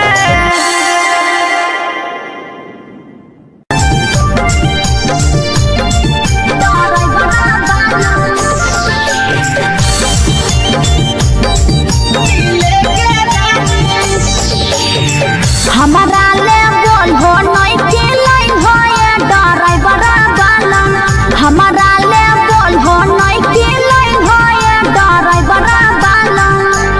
हमारा ले बोल हो नहीं के लाइन हो ये ड्राइवर वाला हमारा ले बोल हो नहीं के लाइन हो ये ड्राइवर वाला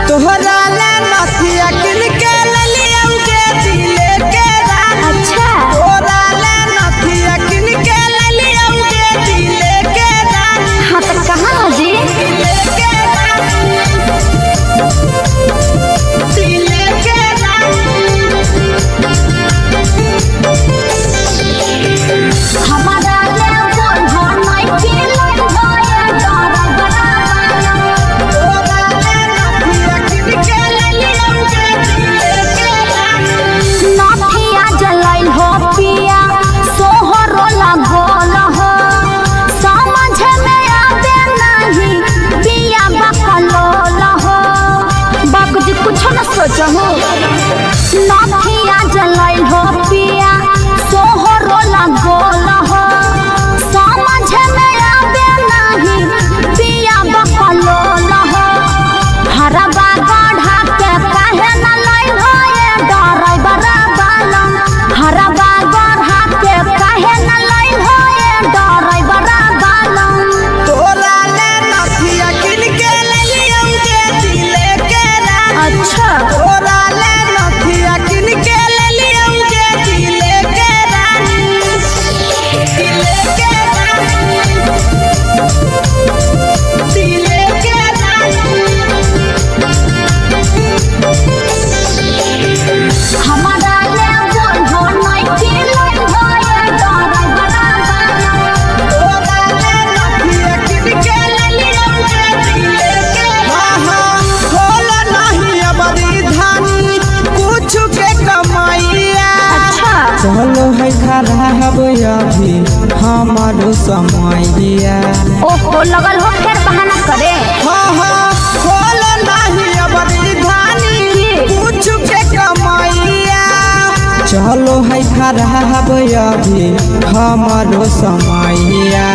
तोहरा ले नथिया किन के लिया के दिले के रानी अच्छा तोहरा ले नथिया किन के लिया के दिले के रानी हाँ तो कहाँ जी दिले के रानी दिले के रानी हमारा ले बोल हो नहीं के लाइन हो ये ड्राइवर वाला तोहरा ले नथिया किन के लिया के दिले के रानी नथिया जलाइल हो पिया सोहरो लगोल हो समझ में आवे नहीं पिया बकलोल हो बाबूजी कुछ न सोचो नथिया जलाइल हो पिया सोहरो लगोल हो समझ में आवे नहीं पिया बकलोल हो हरबा गढ़ा के काहे न लाइल हो ये ड्राइवर वाला हरबा गढ़ा के काहे न लाइल हो ये ड्राइवर वाला तोहरा ले नथिया किन के लिया के दिले के रानी अच्छा तोहरा ले नथिया किन के लिया के दिले के रानी दिले के रानी दिले के रानी हमारा ले बोल हो नहीं के लाइन हो ये ड्राइवर वाला तोहरा ले नथिया किन के लिया के दिले के रानी होला नहीं अबरी धानी कुछ के कमाइया अच्छा चलो है खराब अभी हमारो समैया ओहो लगल हो फिर बहाना करे होला नहीं अबरी धानी कुछ के कमाइया चलो है खराब अभी हमारो समैया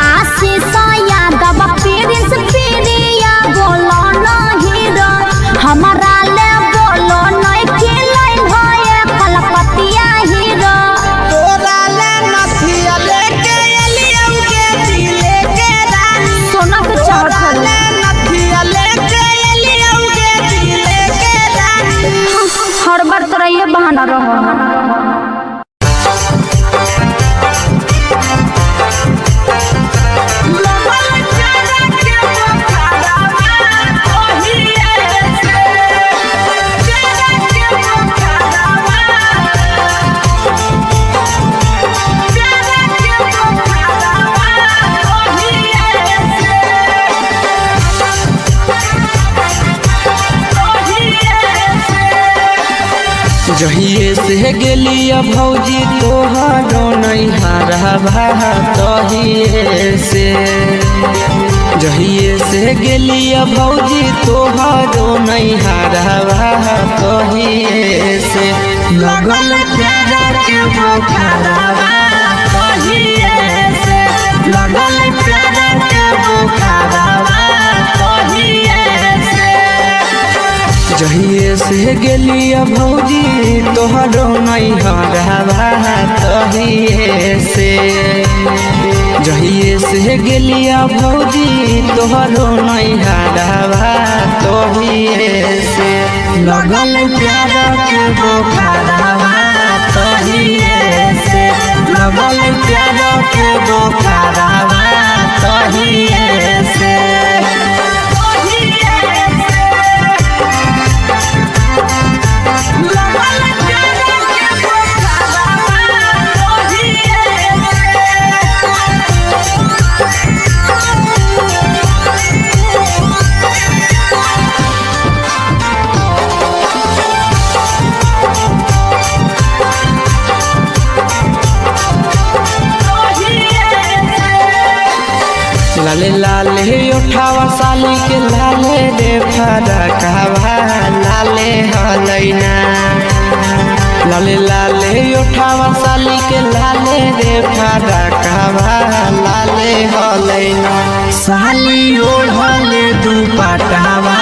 आशीष यादव प्रिंस प्रिया बोलो नहीं रो हमारा ले बोलो नहीं के लाइन हो ये कलकतिया हीरो तोरा ले नथिया लेके लिया के दिले के रानी सोना के तोरा चढ़ल ले नथिया लेके लिया के दिले के रानी हर बार तोरा ये बहाना रहो जहिए से गेली भौजी तोहरो नैहरवा तहिए से जहिए से गेली भौजी तोहरो नैहरवा तहिए से लगल प्यार के बुखारवा तहिए से लगल प्यार के बुखारवा तहिए से जहिए से गेली भौजी तोहरो नैहरवा तहिए से जहिए से गेली भौजी तोहरो नैहरवा तहिए से लगल प्यार के बुखारवा तहिए से लगल प्यार के बुखारवा तहिए से लाले लाले उठावा साली के लाले रे फरकवा लाले हलैना लाले लाले उठावा साली के लाले रे फरकवा लाले हलैना साली ओढ़ले दुपट्टावा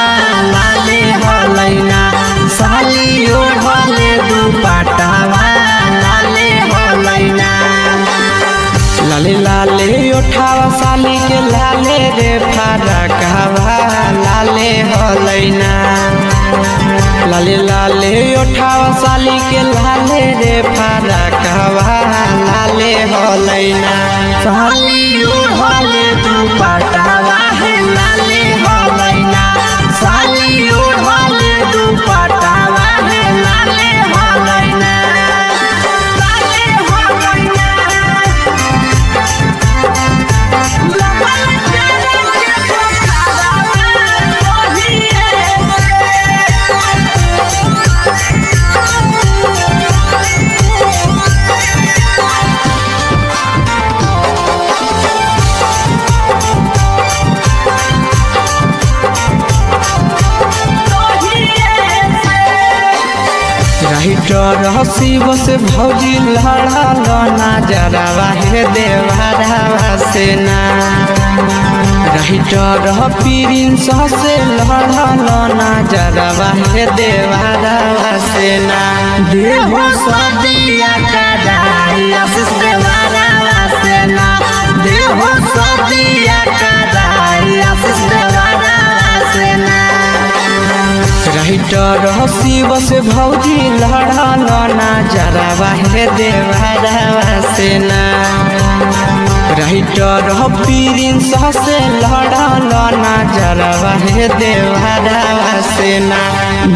लाले हलैना साली ओढ़ले दुपट्टावा लाले हलैना लाले लाले उठावा साली के लाले रे फरकवा लाले हलैना लाले लाले उठावा साली के लाले रे फरकवा लाले हलैना साली ओढ़ले दुपट्टावा लाले हलैना साली ओढ़ले दुपट्टावा लाले हलैना राइटर हसीब से भौजी लड़ल नजरवा हे देवरवा से ना राइटर प्रिंस से लड़ल नजरवा हे देवरवा से ना देहो सदिया कदाई आशीष देवरवा से ना देहो सदिया कदाई आशीष देवरवा से ना राइटर हसीब से भौजी लड़ल नजरवा हे देवरवा से ना राइटर प्रिंस से लड़ल नजरवा हे देवरवा से ना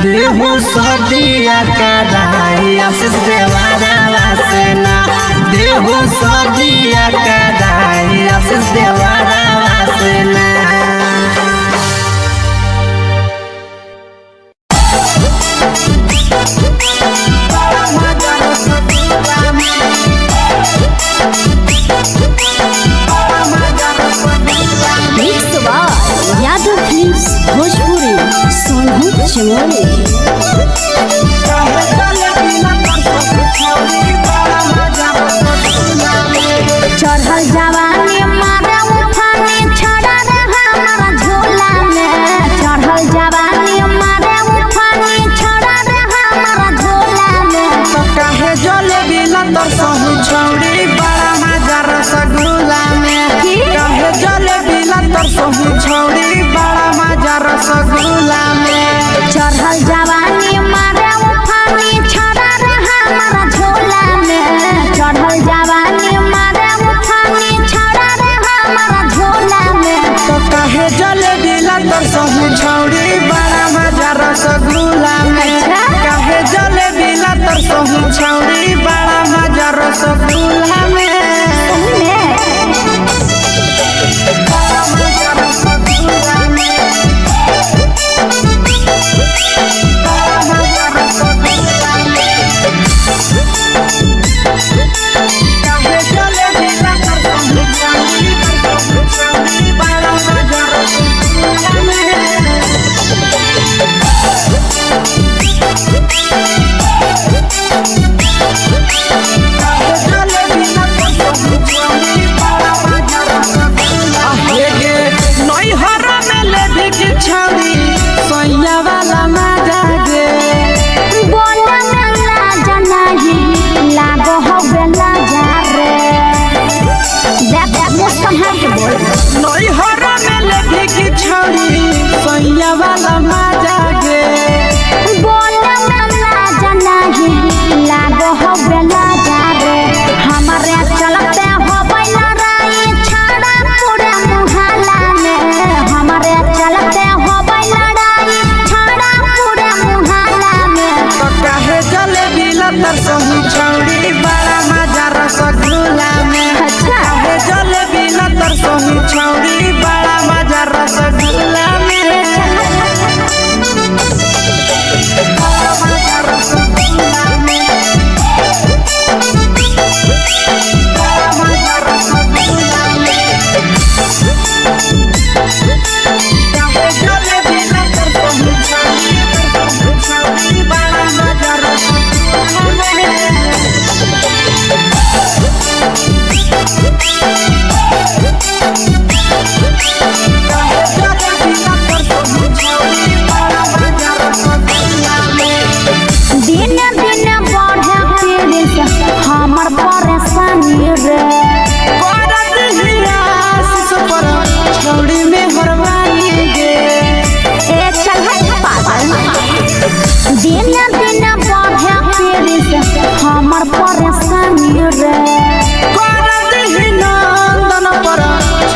देहो सदिया कदाई आशीष देवरवा से ना देहो सदिया कदाई आशीष देवरवा से ना यादव फिल्म्स भोजपुरी सोनू चमोली चढ़ल जवानी मारा उठाने छड़ा रहा हमारा झोला में चढ़ल जवानी मारा उठाने छड़ा रहा हमारा झोला में तो काहे जले बिना तो सहु छौड़ी बड़ा मजा रसगुल्ला में काहे जले बिना तो सहु छौड़ी बड़ा मजा रसगुल्ला में चढ़ल जवानी मारा उठाने छड़ा रहा हमारा झोला में चढ़ल जवानी मारा उठाने छड़ा रहा हमारा झोला में तो काहे जले बिना तो सहु छौड़ी बड़ा मजा रसगुल्ला में काहे जले बिना तो सहु छौड़ी बड़ा मजा रसगुल्ला में छौरी सैया वाला मजा गे बोला मेला जनाही लागो हो बेला जा रे देख मुँह संभाल के बोल नई हरा में लेके की छौरी सैया वाला मजा गे बोला मेला जनाही लागो हो बेला जा रे हमारे चलते हो बैला राई छाड़ा पूरे मुहल्ला में हमारे चलते हो बैला राई छाड़ा पूरे मुहल्ला में तो काहे जलेबी लतर सही छौरी बड़ा मजा रसगुल्ला में काहे जलेबी लतर सही छौरी बड़ा मजा रसगुल्ला में बड़ा मजा रसगुल्ला में बड़ा मजा रसगुल्ला में काहे जलेबी लतर सही छौरी बड़ा मजा रसगुल्ला में दिन दिन बढ़े पीड़ित हमर परेशानी रे करत हिया आशीष पर छौड़ी में हरवानी गे ए चल है पागल दिन दिन बढ़े पीड़ित हमर परेशानी रे करत ही नंदन पर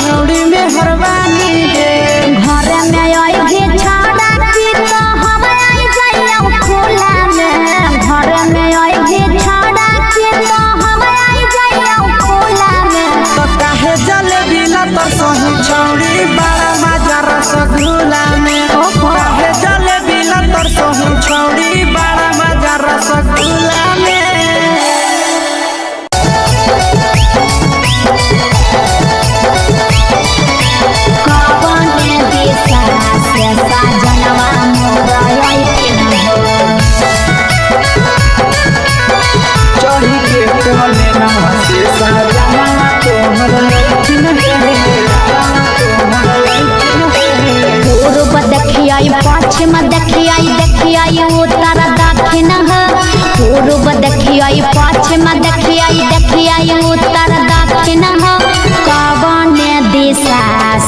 छौड़ी में हरवानी गे घरे में आई भी छाड़ा की तो हम आई जाइयो खुला में घरे में आई भी छाड़ा की तो हम आई जाइयो खुला में तो काहे जलेबी लतर सही छौड़ी बड़ा मजा रसगुल्ला में काहे जलेबी लतर सही छौड़ी बड़ा मजा रसगुल्ला में कवने दिशा से साजनवा मोरा आइथिन हो चढ़ी के कोले नवा से साजना तोहर लैथिन पूर्व देखियाई पश्चिम देखियाई देखियाई उत्तर दक्षिण हो पूर्व देखियाई पश्चिम देखियाई देखियाई उत्तर दक्षिण हो कवने दिशा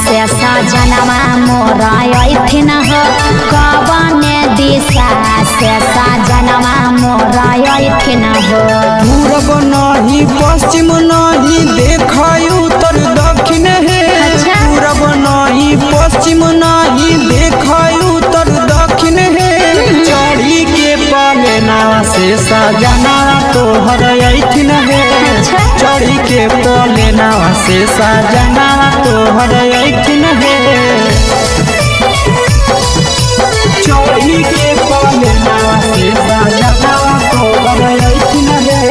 से साजनवा मोरा आइथिन हो कवने दिशा से साजनवा मोरा आइथिन हो पूरब नहीं पश्चिम नहीं देखाई उत्तर दक्षिण है अच्छा। पूरब नहीं पश्चिम नहीं देखाई उत्तर दक्षिण है चढ़ी के पाले नावा से साजना तोहर ऐठिन है अच्छा। चढ़ी के पाले नावा से साजना तोहर ऐठिन है चढ़ी के पाले नावा से साजना तोहर ऐठिन है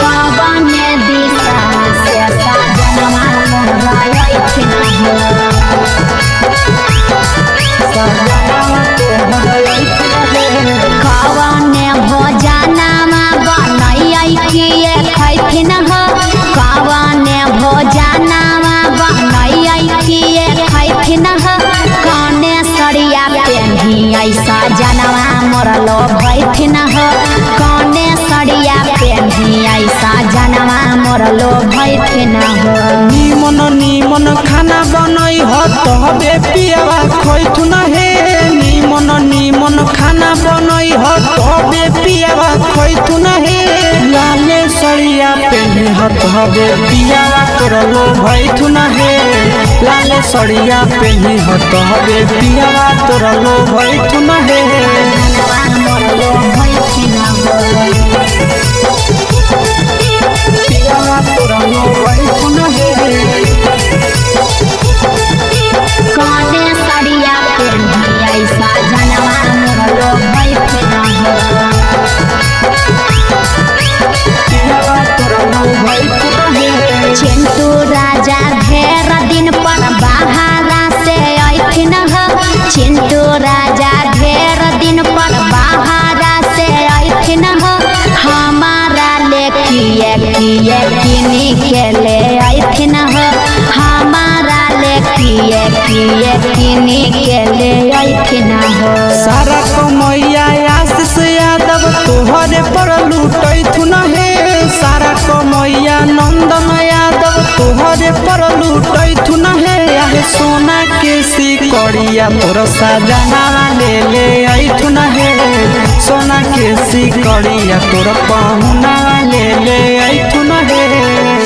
कवने दिशा से साजनवा मोरा आइथिन हो कवने भोजनमा बनैयै किए खैथिन हो कवने भोजनमा बनैयै किए खैथिन हो कने सरिया पेन्हियै साजनवा मोरा लो भैथिन हो कने सरिया पेन्हियै साजनवा मोरा लो भैथिन हो निमन निमन खाना बनई ह तबे पियावा खैथुन हे निमन निमन खाना बनई ह तबे पियावा खैथुन हे लाले सड़िया पेन्हे ह तबे पियावा तोरलो भैथुन हे लाले सड़िया पेन्हे ह तबे पियावा तोरलो भैथुन हे साजनवा मोरा लो भैथिन हो पियावा तोरलो भैथुन हे कने सरिया पेन्हियै साजनवा मोरा लो भैथिन हो पियावा तोरलो भैथुन हे चिंटू राजा ढेर दिन पर बाहरा से आइथिन हो चिंटू राजा ढेर दिन पर बाहरा से आइथिन हो हमारा लेकिए किए किनी के ले आइथिन हो हमारा लेकिए किए किनी के ले अइथिन हो। सारा कमैया आशीष यादव तोहरे पर लूटैथुन हे। सारा कमैया नंदन यादव तोहरे पर लूटैथुन हे। आहे सोना के सिकड़िया तोर सजना ले ले अइथुन हे। सोना के सिकड़िया तोर पहुना ले ले अइथुन हे।